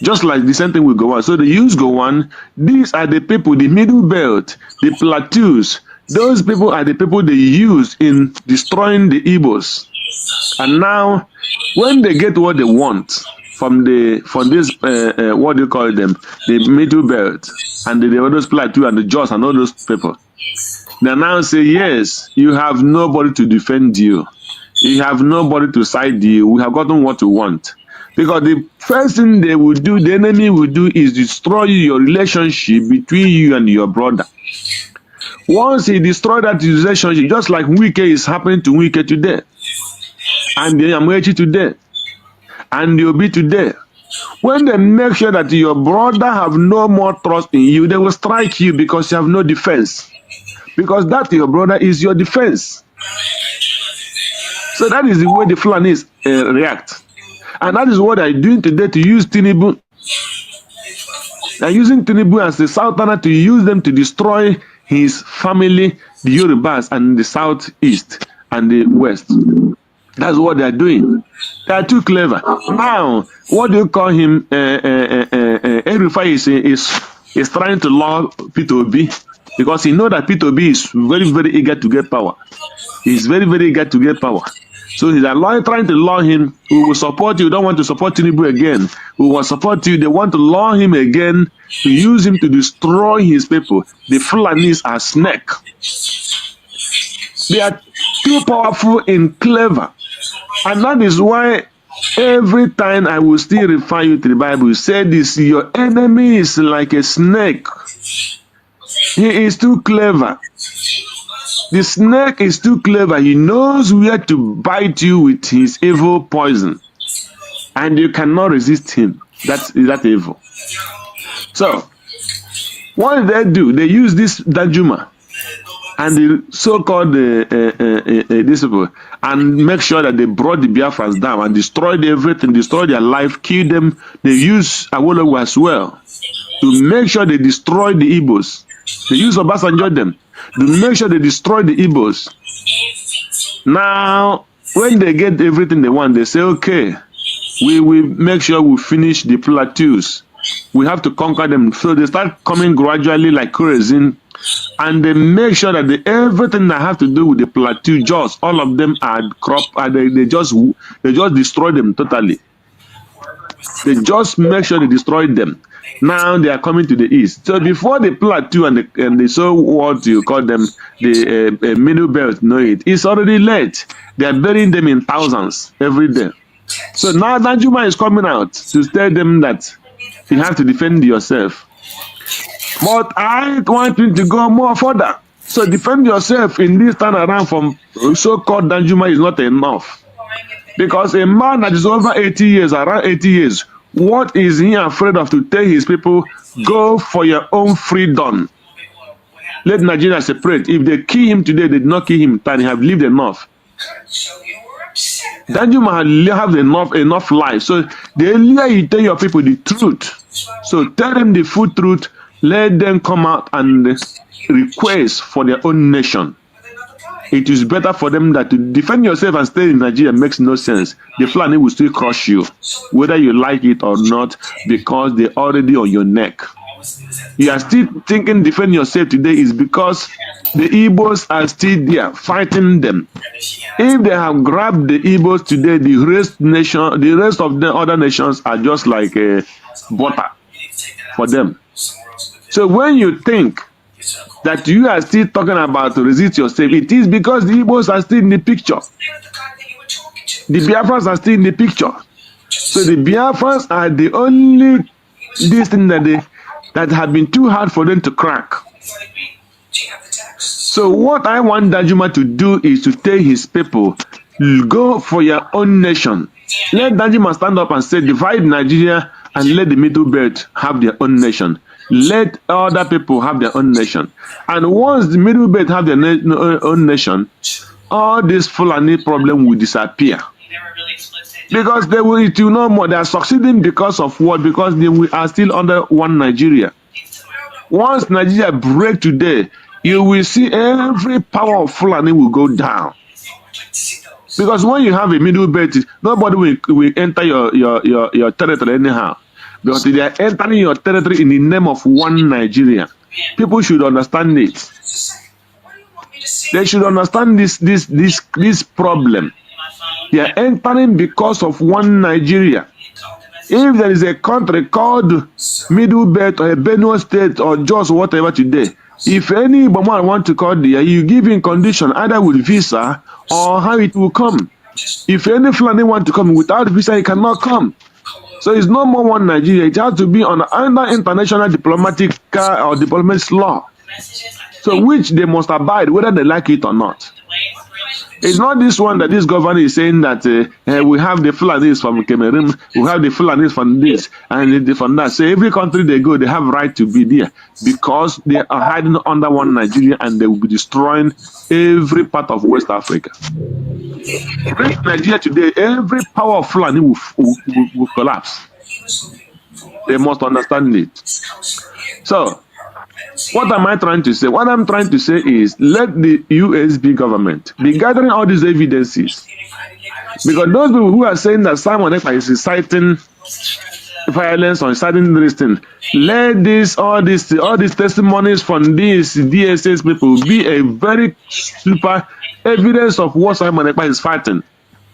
Just like the same thing with Gowon. So they use Gowon. These are the people, the middle belt, the plateaus. Those people are the people they use in destroying the Igbos. And now, when they get what they want from this, what do you call them, the middle belt, and the other plateau and the Jos and all those people, they now say, yes, you have nobody to defend you. You have nobody to side you. We have gotten what we want. Because the first thing they will do, the enemy will do, is destroy your relationship between you and your brother. Once he destroys that relationship, just like Wike is happening to Wike today, and the Yamuechi today, and the Obi today, when they make sure that your brother have no more trust in you, they will strike you because you have no defense. Because that your brother is your defense. So that is the way the Fulanis react. And that is what they're doing today to use Tinubu. They're using Tinubu as the Southerner to use them to destroy his family, the Yorubas, and the Southeast and the West. That's what they're doing. They are too clever. Now, what do you call him? Erifai is trying to law P2B because he knows that P2B is very, very eager to get power. He's very, very eager to get power. So he's trying to law him. We will support you. Don't want to support Tinubu again. We will support you. They want to law him again to use him to destroy his people. The Fulanis are snake. They are too powerful and clever. And that is why every time I will still refer you to the Bible, say this, your enemy is like a snake. He is too clever. The snake is too clever. He knows where to bite you with his evil poison. And you cannot resist him. That's evil. So, what did they do? They use this Danjuma and the so-called these people, and make sure that they brought the Biafrans down and destroyed everything, destroyed their life, killed them. They use Awolowo as well to make sure they destroy the Igbos. They use Obasanjo them to make sure they destroy the Igbos. Now, when they get everything they want, they say, okay, we will make sure we finish the plateaus. We have to conquer them. So they start coming gradually like kerosene, and they make sure that everything that have to do with the plateau, just all of them are crop, and they just destroy them totally. They just make sure they destroy them. Now they are coming to the east. So before the plateau and the so what you call them, the middle belt, know it's already late. They are burying them in thousands every day. So now Danjuma is coming out to tell them that you have to defend yourself. But I want you to go more further. So defend yourself in this turnaround from so-called Danjuma is not enough. Because a man that is over 80 years, around 80 years, what is he afraid of to tell his people, go for your own freedom? Let Nigeria separate. If they kill him today, they did not kill him, and he have lived enough. Danjuma have enough life. So the earlier you tell your people the truth, so tell them the full truth, let them come out and request for their own nation. It is better for them that to defend yourself and stay in Nigeria makes no sense. The Fulani will still crush you, whether you like it or not, because they're already on your neck. You are still thinking defend yourself today is because the Igbos are still there fighting them. If they have grabbed the Igbos today, the rest of the other nations are just like butter for them. So when you think that you are still talking about to resist yourself, it is because the Igbos are still in the picture. The Biafrans are still in the picture. So the Biafrans are the only this thing that have been too hard for them to crack. So what I want Danjuma to do is to tell his people, go for your own nation. Let Danjuma stand up and say, divide Nigeria and let the Middle Belt have their own nation. Let other people have their own nation. And once the Middle Belt have their own nation, all this Fulani problem will disappear. Because they will no more. They are succeeding because of what? Because they are still under one Nigeria. Once Nigeria break today, you will see every power of Fulani will go down. Because when you have a Middle Belt, nobody will enter your territory anyhow. Because they are entering your territory in the name of one Nigeria. People should understand it. They should understand this problem. They are entering because of one Nigeria. If there is a country called Middle Belt or a Benue State or just whatever today, if any Bama want to call there, you give him condition either with visa or how it will come. If any Fulani want to come without visa, he cannot come. So it's no more one Nigeria. It has to be under international diplomatic or diplomatic law. So which they must abide whether they like it or not. It's not this one that this governor is saying that we have the Fulanis from Cameroon, we have the Fulanis from this and from that. So every country they go, they have right to be there because they are hiding under one Nigeria and they will be destroying every part of West Africa. Right Nigeria today, every power of Fulani will collapse. They must understand it. So, what am I trying to say? What I'm trying to say is let the USB government be gathering all these evidences. Because those people who are saying that Simon Ekpa is inciting violence or inciting this thing, let all these testimonies from these DSS people be a very super evidence of what Simon Ekpa is fighting.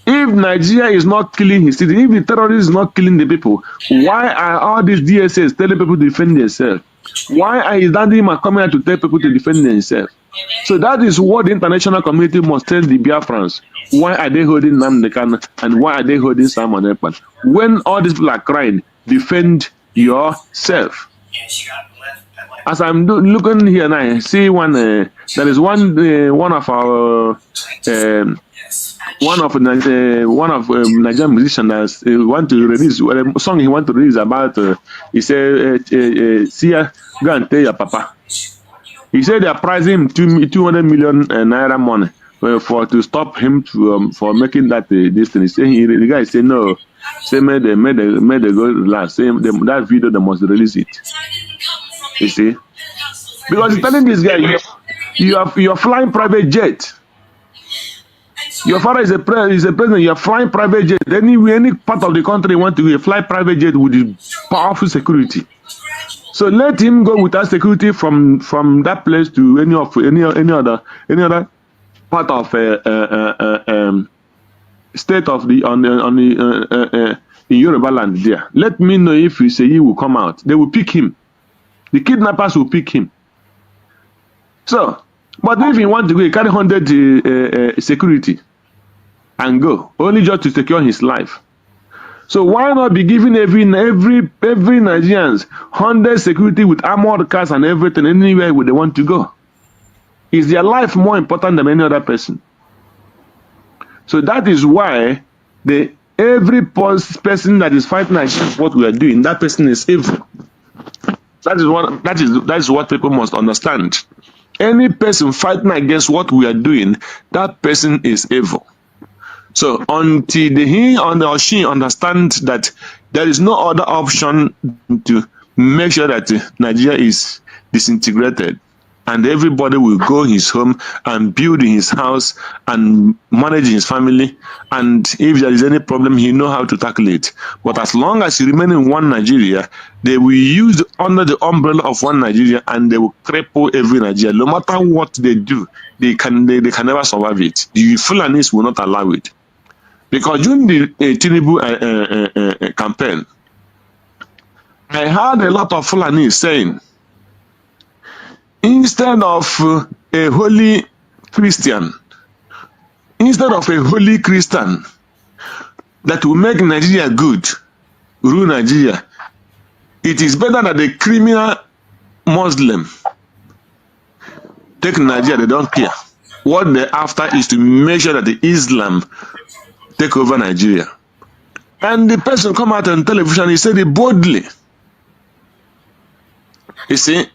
If Nigeria is not killing his city, if the terrorists is not killing the people, why are all these DSS telling people to defend themselves? Why is Danjuma coming out to tell people to defend themselves? So that is what the international community must tell the Biafrans. Why are they holding Nami Kanu and why are they holding Simon Ekpa? When all these people are crying, defend yourself. As I'm looking here now, I see there is one of our Nigerian musicians that want to release a song he want to release about. He said, "See, go and tell your papa." He said they are pricing him 200 million naira money to stop him for making that this thing. He said, the guy said no. Say made they go last. Say that video they must release it. You see, because he's telling this guy you are flying private jet. Your father is a president. You are flying private jet. Any part of the country you want to go, fly private jet with powerful security. So let him go without security from that place to any other part of state of the in Yoruba land there. Let me know if he will come out. They will pick him. The kidnappers will pick him. So, but if he want to go, he carry 100 security and go only just to secure his life. So why not be giving every Nigerians 100 security with armored cars and everything anywhere where they want to go? Is their life more important than any other person? So that is why every person that is fighting against what we are doing, that person is evil. That is what people must understand. Any person fighting against what we are doing, that person is evil. So until he or she understands that there is no other option to make sure that Nigeria is disintegrated, and everybody will go his home and build his house and manage his family, and if there is any problem, he know how to tackle it. But as long as you remain in one Nigeria, they will use under the umbrella of one Nigeria, and they will cripple every Nigeria. No matter what they do, they can never survive it. The Fulanis will not allow it. Because during the Tinubu campaign, I heard a lot of Fulanis saying, instead of a holy Christian that will make Nigeria good, rule Nigeria, it is better that the criminal Muslim take Nigeria. They don't care. What they're after is to make sure that the Islam take over Nigeria. And the person come out on television, he said it boldly. You see?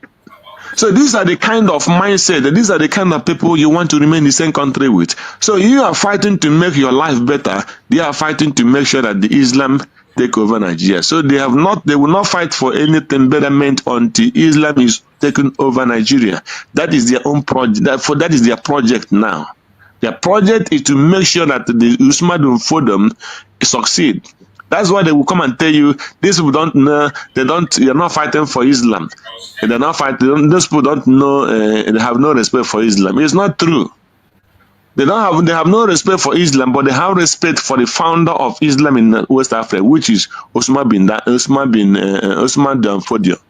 So these are the kind of mindset, these are the kind of people you want to remain in the same country with. So you are fighting to make your life better. They are fighting to make sure that the Islam take over Nigeria. So they will not fight for anything betterment until Islam is taken over Nigeria. That is their own project. That is their project now. Their project is to make sure that the Usman Fodom succeed. That's why they will come and tell you, these people don't know, you're not fighting for Islam. They're not fighting, those people don't know, they have no respect for Islam. It's not true. They have no respect for Islam, but they have respect for the founder of Islam in West Africa, which is Osman bin Fodio.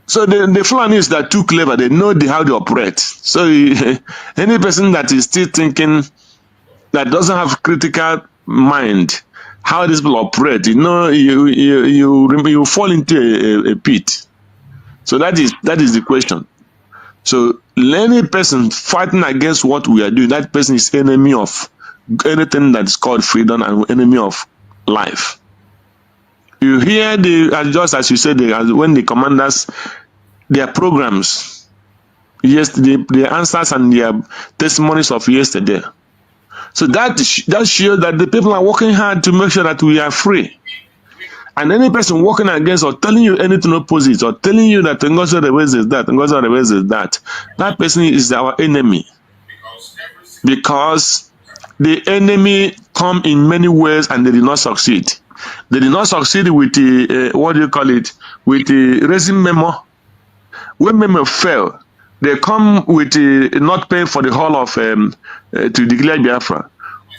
So the Fulanis that are too clever, they know how they operate. So any person that is still thinking, that doesn't have critical mind, how these people operate, you fall into a pit. So that is the question. So any person fighting against what we are doing, that person is enemy of anything that is called freedom and enemy of life. You hear just as you said, when the commanders, their programs, yesterday, their answers and their testimonies of yesterday. So that shows that the people are working hard to make sure that we are free. And any person working against or telling you anything opposite or telling you that Ngozi Orebeze is that, Ngozi Orebeze is that person is our enemy. Because the enemy come in many ways and they did not succeed. They did not succeed with with the raising memo. When memo fell, they come with not paying for the whole of to declare Biafra.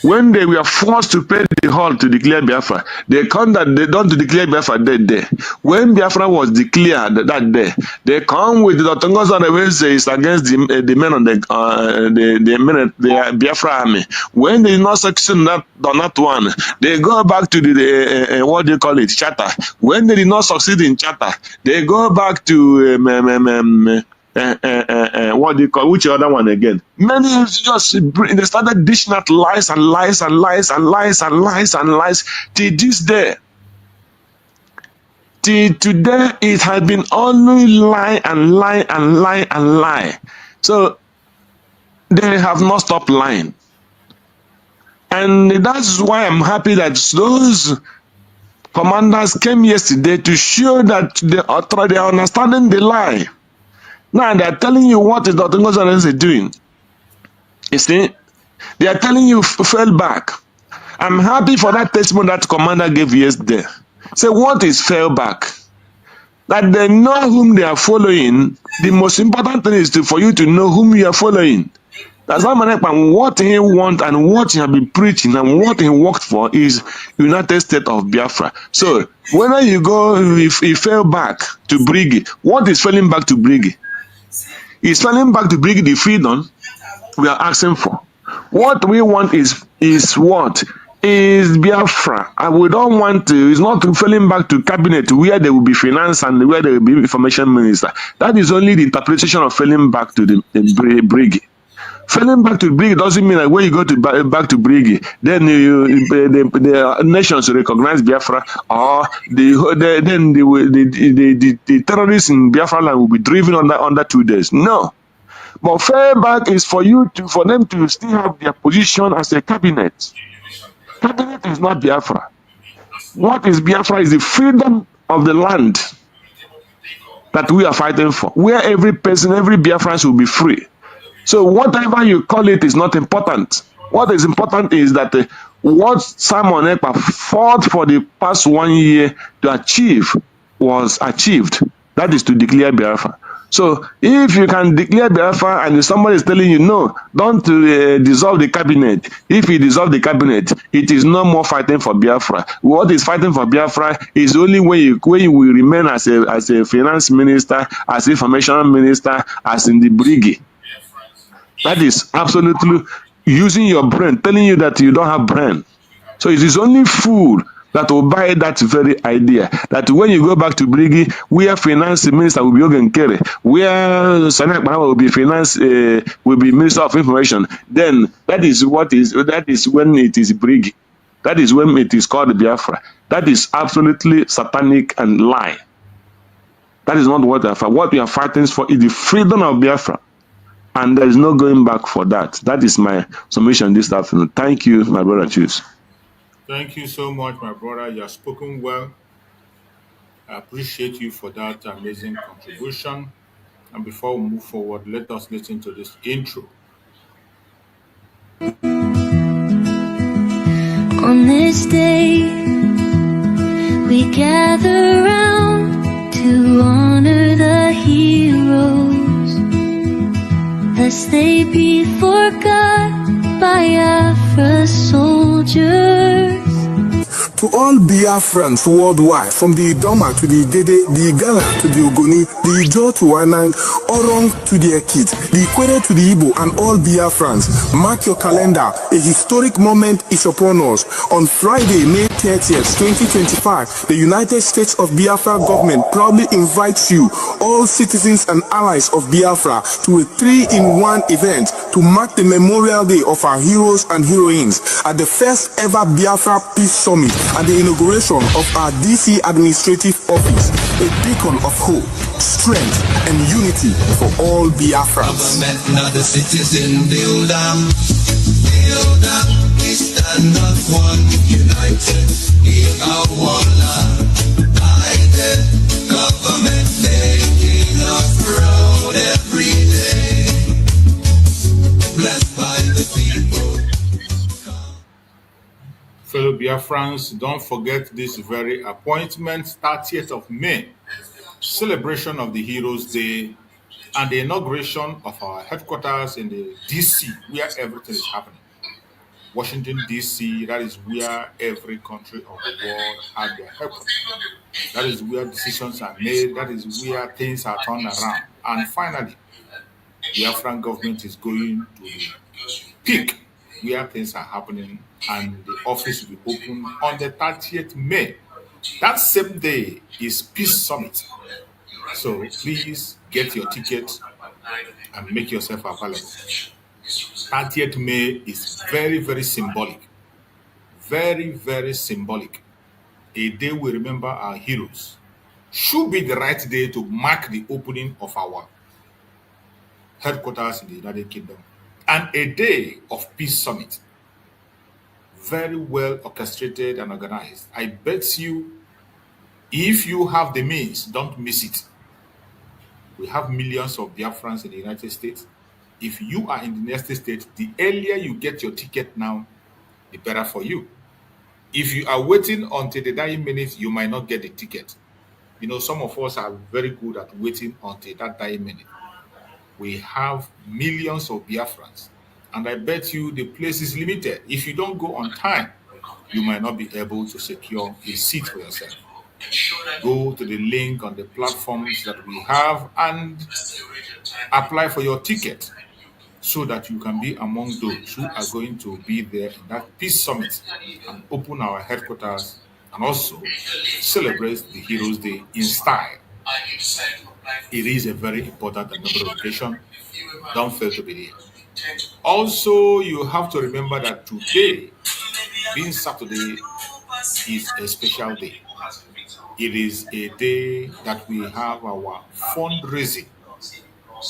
When they were forced to pay the whole to declare Biafra, they come that they don't declare Biafra that day. When Biafra was declared that day, they come with the Ngozi Orebeze is against the men on the Biafra army. When they did not succeed on that one, they go back to the charter. When they did not succeed in charter, they go back to which other one again? Many just they started dishing out lies and lies and lies and lies and lies and lies till this day. Till today, it has been only lie and lie and lie and lie. So they have not stopped lying, and that's why I'm happy that those commanders came yesterday to show that they are understanding the lie. Now they're telling you what is Dr. Ngozi Orebeze doing. You see, They are telling you fell back. I'm happy for that testimony that commander gave yesterday. Say, what is fell back? That they know whom they are following. The most important thing is for you to know whom you are following. That's not what he wants and what he has been preaching and what he worked for is United States of Biafra. So whether you go, if he fell back to Briggy, what is falling back to Briggy? He's falling back to Briggy the freedom we are asking for. What we want is what? Is Biafra. And we don't want to, it's not falling back to cabinet where there will be finance and where there will be information minister. That is only the interpretation of falling back to the Briggy. Falling back to Briggy doesn't mean that when you go to back to Briggy, then the nations recognize Biafra, or the terrorists in Biafra land will be driven under 2 days. No. But fall back is for them to still have their position as a cabinet. Cabinet is not Biafra. What is Biafra is the freedom of the land that we are fighting for, where every person, every Biafran will be free. So whatever you call it is not important. What is important is that what Simon Ekpa fought for the past 1 year to achieve was achieved. That is to declare Biafra. So if you can declare Biafra and somebody is telling you, no, don't dissolve the cabinet. If you dissolve the cabinet, it is no more fighting for Biafra. What is fighting for Biafra is only when you will remain as a finance minister, as information minister, as in the Briggy. That is absolutely using your brain, telling you that you don't have brain. So it is only fool that will buy that very idea. That when you go back to Briggy, where finance minister will be Ogen Kere, where Sanak Mahama will be finance, will be minister of information, then that is when it is Briggy. That is when it is called Biafra. That is absolutely satanic and lie. That is not what we are fighting. What we are fighting for is the freedom of Biafra. And there is no going back for that. That is my submission this afternoon. Thank you, my brother Chiefs. Thank you so much, my brother. You have spoken well. I appreciate you for that amazing contribution. And before we move forward, let us listen to this intro. On this day, we gather round to honor the heroes, lest they be forgot by Biafra soldiers. To all Biafrans worldwide, from the Idoma to the Dede, the Igala to the Ogoni, the Ijo to Wanang, Orong to the Ekit, the Ikwere to the Igbo, and all Biafrans, mark your calendar. A historic moment is upon us. On Friday, May 30th, 2025, the United States of Biafra government proudly invites you, all citizens and allies of Biafra, to a 3-in-1 event to mark the Memorial Day of our heroes and heroines at the first ever Biafra Peace Summit and the inauguration of our DC administrative office, a beacon of hope, strength, and unity for all Biafrans. Government, not the citizen, build up, we stand up one, united, in our land, united, government making us proud every day, blessed by the people. Fellow Biafrans, don't forget this very appointment, 30th of May, celebration of the Heroes Day, and the inauguration of our headquarters in the DC, where everything is happening. Washington, DC, that is where every country of the world has their headquarters. That is where decisions are made. That is where things are turned around. And finally, the Biafran government is going to the peak where things are happening, and the office will be open on the 30th May. That same day is Peace Summit. So please get your ticket and make yourself available. 30th May is very, very symbolic. Very, very symbolic. A day we remember our heroes. Should be the right day to mark the opening of our headquarters in the United Kingdom. And a day of Peace Summit. Very well orchestrated and organized. I bet you, if you have the means, don't miss it. We have millions of Biafrans in the United States. if you are in the next state, the earlier you get your ticket now, the better for you. If you are waiting until the dying minute, you might not get the ticket. You know, some of us are very good at waiting until that dying minute. We have millions of Biafrans, and I bet you the place is limited. If you don't go on time, you might not be able to secure a seat for yourself. Go to the link on the platforms that we have and apply for your ticket so that you can be among those who are going to be there in that Peace Summit and open our headquarters and also celebrate the Heroes Day in style. It is a very important and noble occasion. Don't fail to be there. Also, you have to remember that today, being Saturday, is a special day. It is a day that we have our fundraising.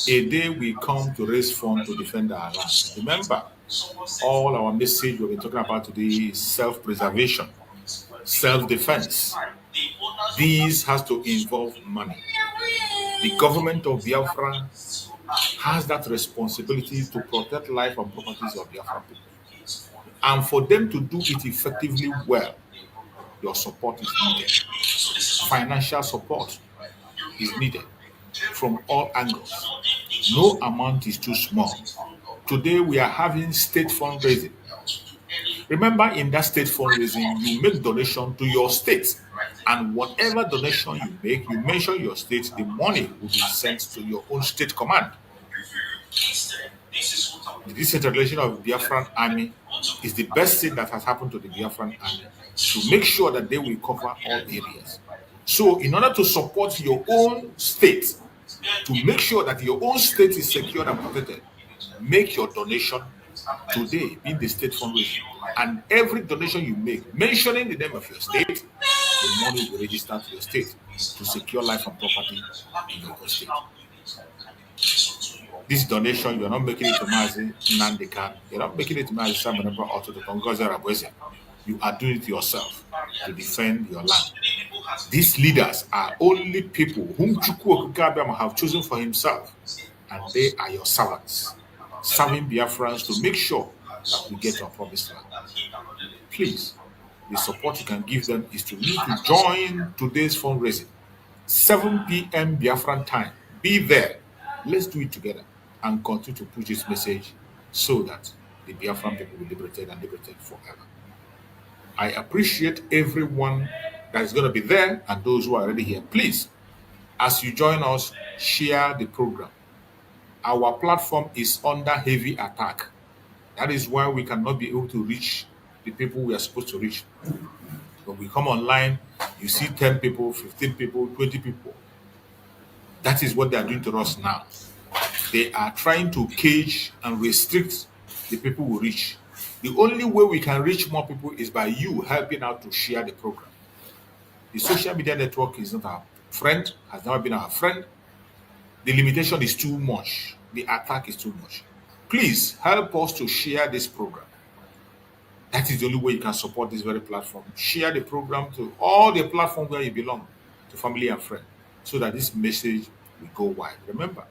A day we come to raise funds to defend our land. Remember, all our message we've been talking about today is self-preservation, self-defense. This has to involve money. The government of Biafra has that responsibility to protect life and properties of Biafra people. And for them to do it effectively well, your support is needed. Financial support is needed from all angles. No amount is too small. Today we are having state fundraising. Remember, in that state fundraising, you make donation to your state. And whatever donation you make, you mention your state, the money will be sent to your own state command. The decentralization of the Biafran army is the best thing that has happened to the Biafran army, to make sure that they will cover all areas. So in order to support your own state, to make sure that your own state is secure and protected, make your donation today in the state fundraising. And every donation you make, mentioning the name of your state, the money will register to your state to secure life and property in your state. This donation, you're not making it to Mazi Nami Kanu, you're not making it to Mazi Samanaba or to the Congoza Rabweze. You are doing it yourself to defend your land. These leaders are only people whom Chukwu Okukabiyama have chosen for himself, and they are your servants, serving Biafrans to make sure that we get our promised land. Please, the support you can give them is to need to join today's fundraising. 7 p.m. Biafran time. Be there. Let's do it together and continue to push this message so that the Biafran people will be liberated and liberated forever. I appreciate everyone that is going to be there and those who are already here. Please, as you join us, share the program. Our platform is under heavy attack. That is why we cannot be able to reach the people we are supposed to reach. When we come online, you see 10 people, 15 people, 20 people. That is what they are doing to us now. They are trying to cage and restrict the people we reach. The only way we can reach more people is by you helping out to share the program. The social media network is not our friend, has never been our friend. The limitation is too much. The attack is too much. Please help us to share this program. That is the only way you can support this very platform. Share the program to all the platforms where you belong, to family and friends, so that this message will go wide. Remember,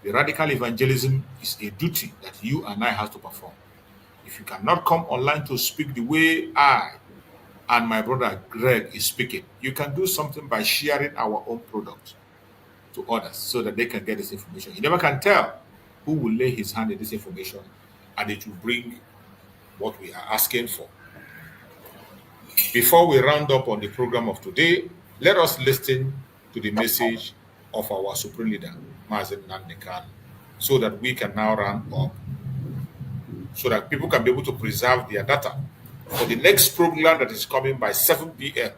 the radical evangelism is a duty that you and I have to perform. If you cannot come online to speak the way I and my brother Greg is speaking, you can do something by sharing our own product to others so that they can get this information. You never can tell who will lay his hand in this information and it will bring what we are asking for. Before we round up on the program of today, let us listen to the message of our Supreme Leader, Nami Kanu, so that we can now round up, so that people can be able to preserve their data for the next program that is coming by 7 p.m.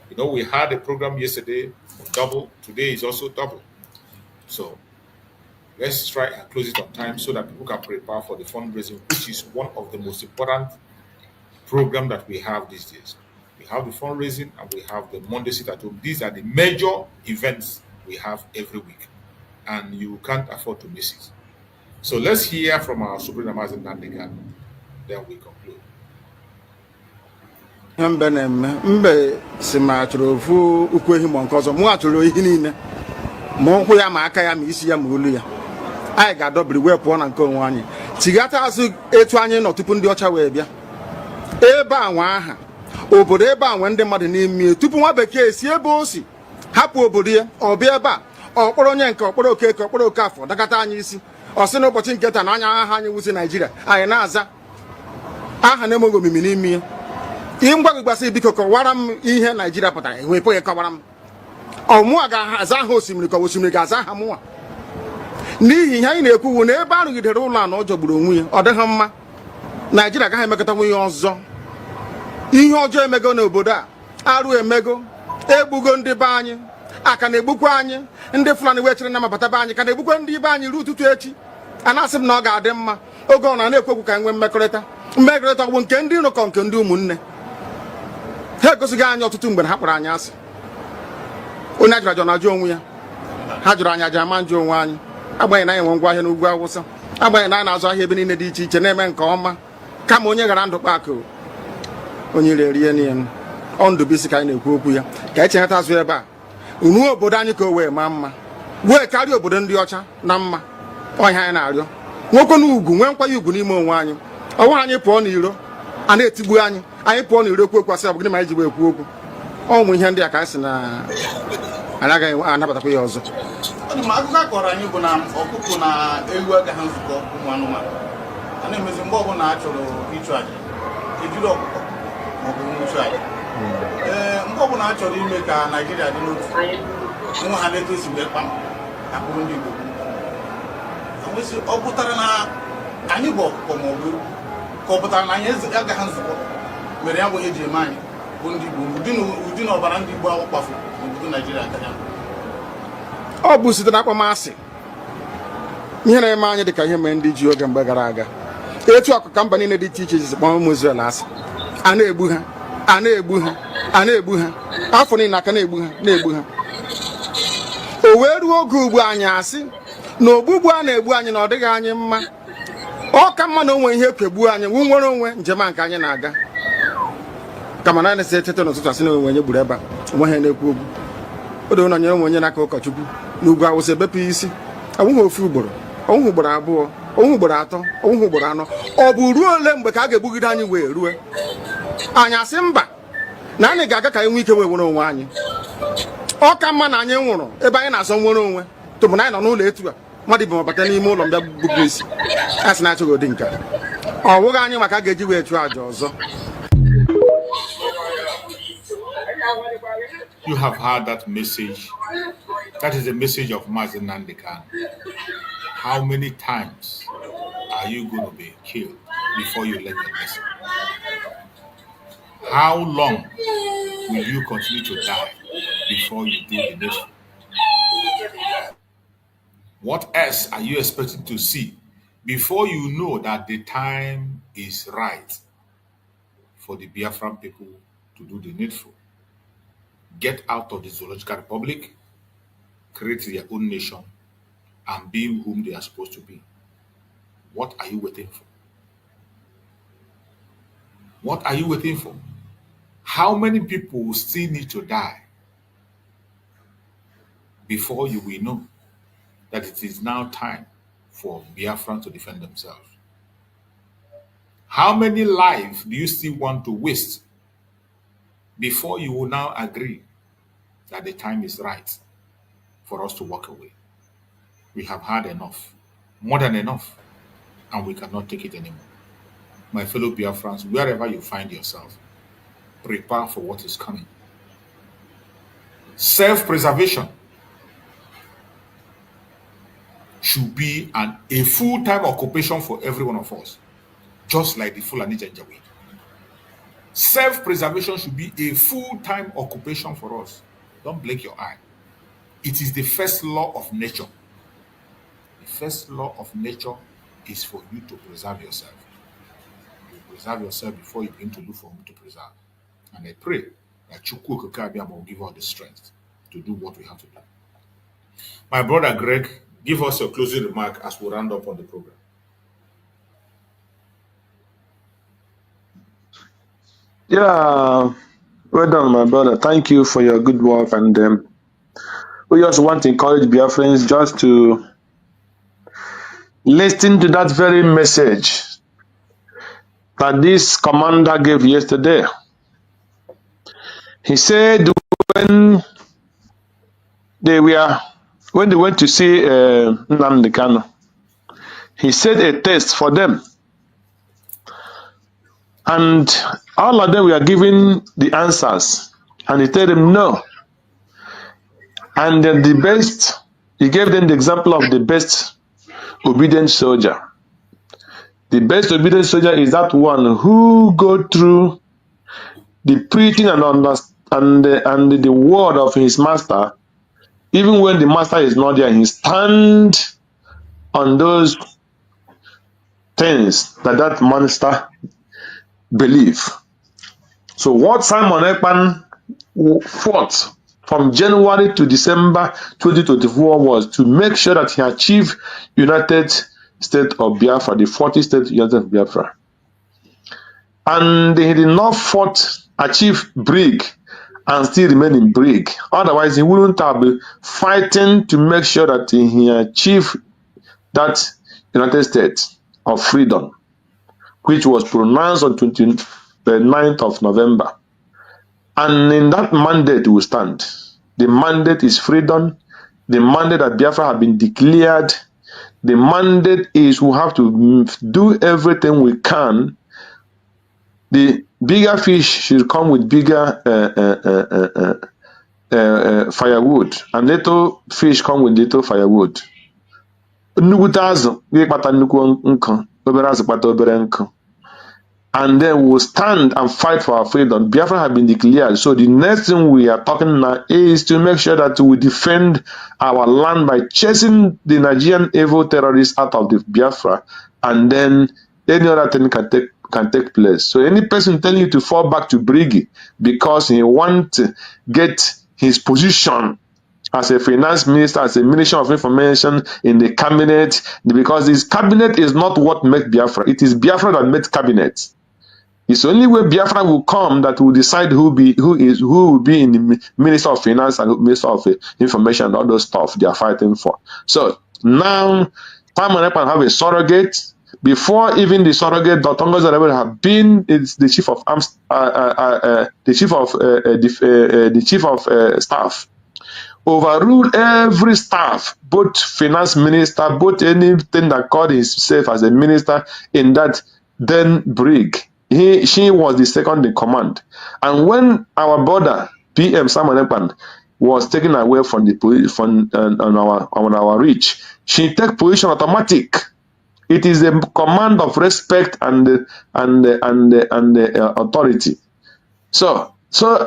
You know, we had a program yesterday, double. Today is also double. So let's try and close it on time so that people can prepare for the fundraising, which is one of the most important programs that we have these days. We have the fundraising and we have the Monday Sit at Home. These are the major events we have every week, and you can't afford to miss it. So let's hear from our Supreme Leader, Nami Kanu. Then we conclude. Mbe simatro fu ukwehi monkozo mu atoro ihini ne mo ho ya ma aka ya ma isi ya ma olu ya anyị ga-adọbiri wee pụọ na nke onwe anyị tighata azụ etu anyị nọ tupu ndị ọcha wee bịa ebe a nwa aha obodo ebe a nwe ndị mmadụ n'ime tupu nwa bekee si ebe o si hapụ obodo ya ọ bịa ebe a ọkpọrọ onye nke ọkpọrọ okeke ọkpọrọ okafọ dakata anyị isi ọ sị n'ụbọchị nke taa na anya aha anyị wuzi Naijiria anyị na-aza aha na-enweghị omimi n'ime ya ihe mgbagbasị biko kọwara m ihe Naijiria pụtara enwepụghị kọwara m ọmụa ga-aza aha osimiri ka osimiri ga-aza aha mụnwa n'ihi ihe anyị na-ekwuwu na ebe a rụgidere ụlọ a na ọ jọgburu onwe ya ọ dịghị mma Naijiria agaghị emekọtanwu ihe ọzọ ihe ọjọọ emego n'obodo a arụ emego egbugo ndị be anyị aka na-egbukwa anyị ndị Fulani wee chere na mabata be anyị ka na-egbukwa ndị be anyị ruo ụtụtụ echi a na-asị m na ọ ga-adị mma oge ọ na-ekwekwu ka nwee mmekọrịta bụ nke ndị nụkọ nke ndị ụmụnne ha egosighị anyị ọtụtụ mgbe ha kpọrọ anyị asị onye ajụrụ ajụ na-ajụ onwe ya ha jụrụ anyị aja ama njụ onwe anyị agbanyeghị na anyị nwe ngwa ahịa n'ugwu Awụsa agbanyeghị na anyị na-azụ ahịa ebe niile dị iche iche na-eme nke ọma kama onye ghara ndụ kpakụ onye ire rie n'ihe ọ Ndụbụisi ka anyị na-ekwu okwu ya ka anyị cheghata azụ ebe a ruo obodo anyị ka o wee maa mma wee karịa obodo ndị ọcha na mma ọhịa anyị na-arịọ nwoke na ugwu nwee nkwanye ugwu n'ime onwe anyị ọnwa anyị pụọ n'iro a na-etigbu anyị pụọ n'iro ekwu okwu asị ọbụgịnị ma anyị ji wee ekwu okwu ụmụ ihe ndị a ka anyị sị na anyị agaghị anabatakwa ya ọzọ. Akụkọ akọrọ anyị bụ na ọkụkọ na ewu agaghị nzukọ ụmụ anụmanụ a na-emezi mgbe ọbụla a chọrọ ịchụ aja ejiri ọkụkọ maọbụ nwụchụ aja mgbe ọbụla a chọrọ ime ka Naijiria dị n'otu nwe ha na-etosi wee kpam akpụrụ ndị Igbo ọ pụtara na anyị bụ ọkụkọ maọbụ ka ọ pụtara na anyị agaghị nzukọ mere ya bụ eji eme anyị bụ ndị Igbo ụdị na ọbara ndị Igbo ahụ kpafuru n'obodo Naijiria akaja ọ bụ site na akpọmasị ihe na-eme anyị dịka ihe mere ndị ji oge mgbe gara aga etu akụkọ mba niile dị iche iche ji kpọọ ụmụ Izrel asị a na-egbu ha a na-egbu ha a na-egbu ha afọ niile aka na-egbu ha o wee ruo oge ugbu anyị asị na ogbugbu a na-egbu anyị na ọ dịghị anyị mma ọ ka mma na onwe ihe kegbuo anyị wu nwere onwe njem a nke anyị na-aga kama na na-esi etete n'ụtụtụ asị na onwe onye gburu ebe a onwe ha na-ekwu okwu o doo na nyere onwe onye n'aka ụkọchukwu n'ugwu Awụsa ebepụ isi ọnwụghị ofu ugboro ọnwụghị ugboro abụọ ọnwụghị ugboro atọ ọnwụghị ugboro anọ ọ bụ ruo ole mgbe ka a ga-egbugide anyị wee rue anyị asị mba na anyị ga-aga ka anyị nwee ike wee nwere onwe anyị ọ ka mma na anyị nwụrụ ebe anyị na-azọ nwere onwe tụbụ na anyị nọ n'ụlọ etu a mmadụ ibe mabata n'ime ụlọ mbịa bupụ isi a sị na-achọghị ụdị nke ọ bụghị anyị maka a ga-eji wee chụọ àjà ọzọ. You have heard that message. That is the message of Mazi Nami Kanu. How many times are you going to be killed before you learn your lesson? How long will you continue to die before you do the nation? What else are you expecting to see before you know that the time is right for the Biafran people to do the needful? Get out of the Zoological Republic, create their own nation, and be whom they are supposed to be. What are you waiting for? What are you waiting for? How many people still need to die before you will know that it is now time for Biafrans to defend themselves? How many lives do you still want to waste before you will now agree that the time is right for us to walk away? We have had enough, more than enough, and we cannot take it anymore. My fellow Biafrans, wherever you find yourself, prepare for what is coming. Self-preservation should be a full-time occupation for every one of us, just like the Fulani Janjaweed. Self-preservation should be a full-time occupation for us. Don't blink your eye. It is the first law of nature. The first law of nature is for you to preserve yourself. You preserve yourself before you begin to look for whom to preserve. And I pray that Chukwu Okekabiyama will give us the strength to do what we have to do. My brother Greg, give us your closing remark as we round up on the program. Yeah, well done, my brother. Thank you for your good work. And we just want to encourage Biafrans just to listen to that very message that this commander gave yesterday. He said when they went to see Nami Kanu, he set a test for them, and all of them were giving the answers, and he told them no. And then he gave them the example of the best obedient soldier. The best obedient soldier is that one who go through the preaching and the word of his master, even when the master is not there. He stand on those things that master believe. So what Simon Ekpan fought from January to December 2024 was to make sure that he achieved United States of Biafra, the 40 State United of Biafra. And he did not achieve brig and still remain in brig. Otherwise, he wouldn't have been fighting to make sure that he achieved that United States of freedom, which was pronounced on 29th of November. And in that mandate we stand. The mandate is freedom. The mandate that Biafra have been declared. The mandate is we have to do everything we can. The bigger fish should come with bigger firewood, and little fish come with little firewood. And then we'll stand and fight for our freedom. Biafra have been declared. So the next thing we are talking now is to make sure that we defend our land by chasing the Nigerian evil terrorists out of the Biafra, and then any other thing can take place. So any person telling you to fall back to Brigi because he wants to get his position as a finance minister, as a minister of information in the cabinet, because his cabinet is not what makes Biafra. It is Biafra that makes cabinet. It's only where Biafra will come that will decide who will be in the Minister of Finance and Minister of Information and all those stuff they are fighting for. So now, Simon Ekpan have a surrogate. Before even the surrogate, Dr. Ngozi have been the chief of staff. Overruled every staff, both finance minister, both anything that called himself as a minister in that then brig. She was the second in command. And when our brother PM Simon Ekpan was taken away from the position on our reach, she take position automatic. It is a command of respect and authority. So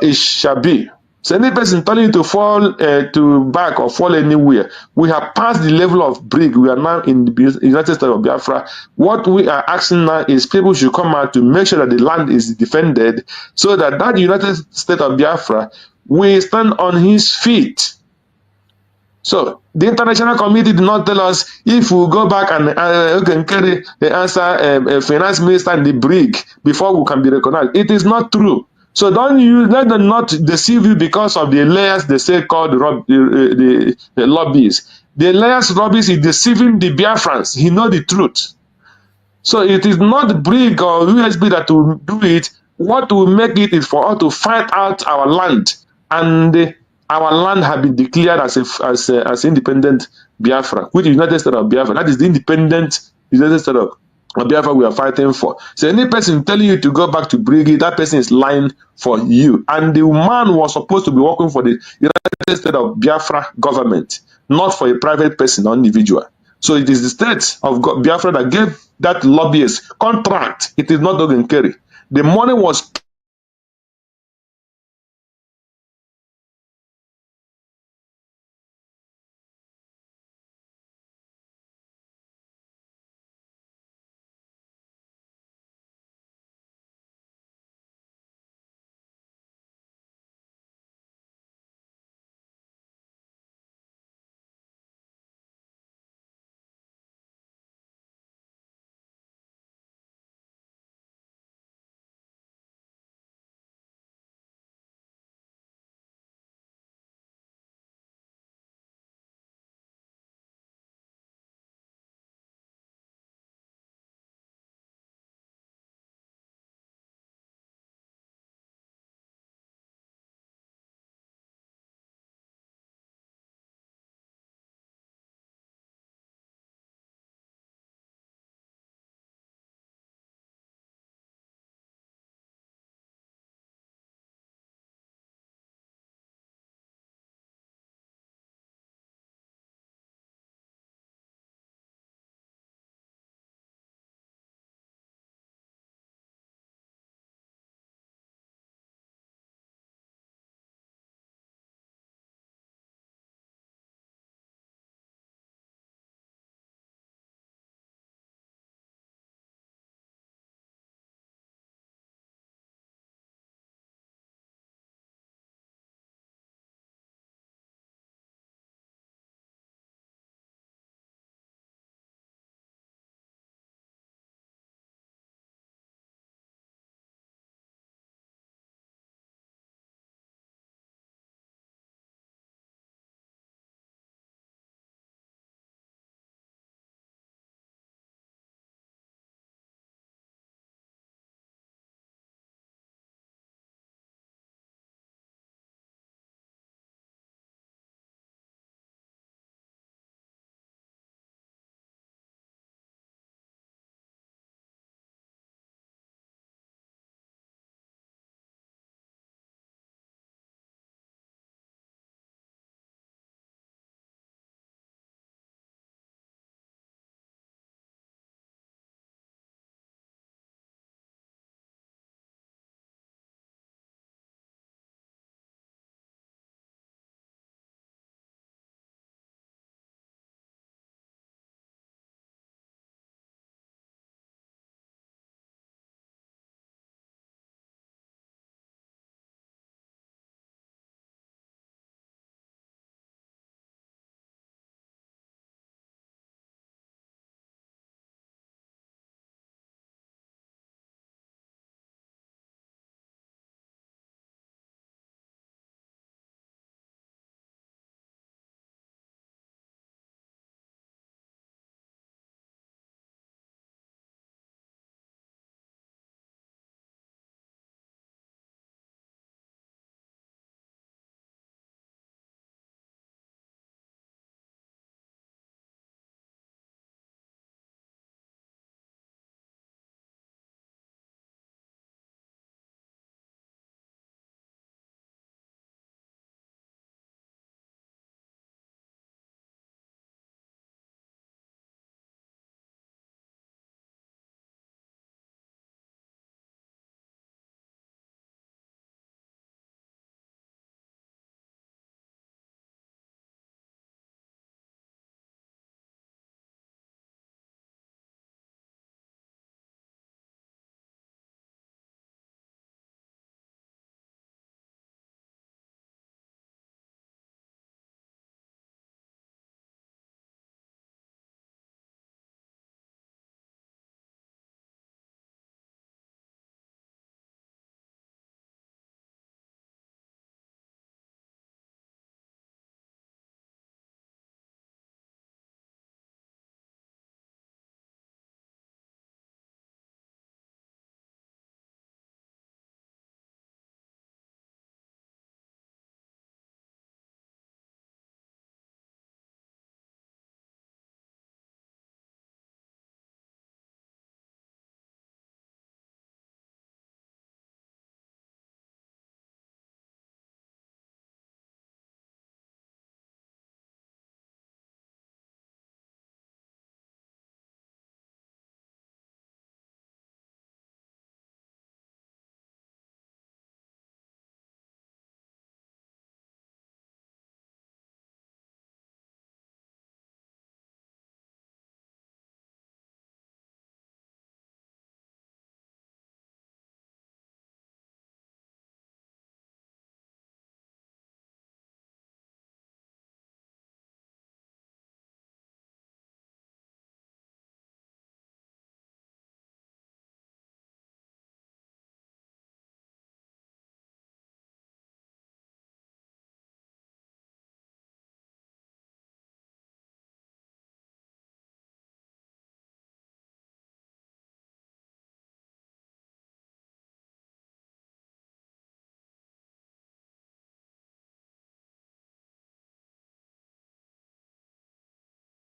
it shall be. So any person telling you to fall to back or fall anywhere, we have passed the level of brig. We are now in the United States of Biafra. What we are asking now is people should come out to make sure that the land is defended, so that United States of Biafra will stand on his feet. So the international community did not tell us if we go back and can carry the answer finance minister in the brig before we can be recognized. It is not true. So let them not deceive you because of the layers they say called the lobbies. The layers lobbies is deceiving the Biafrans. He know the truth. So it is not brig or USB that will do it. What will make it is for us to fight out our land, and our land have been declared as independent Biafra, which is United States of Biafra. That is the independent United States of Biafra we are fighting for. So any person telling you to go back to Brigade, that person is lying for you. And the man was supposed to be working for the United States of Biafra government, not for a private person or individual. So it is the state of Biafra that gave that lobbyist contract. It is not Ogen Kerry. The money was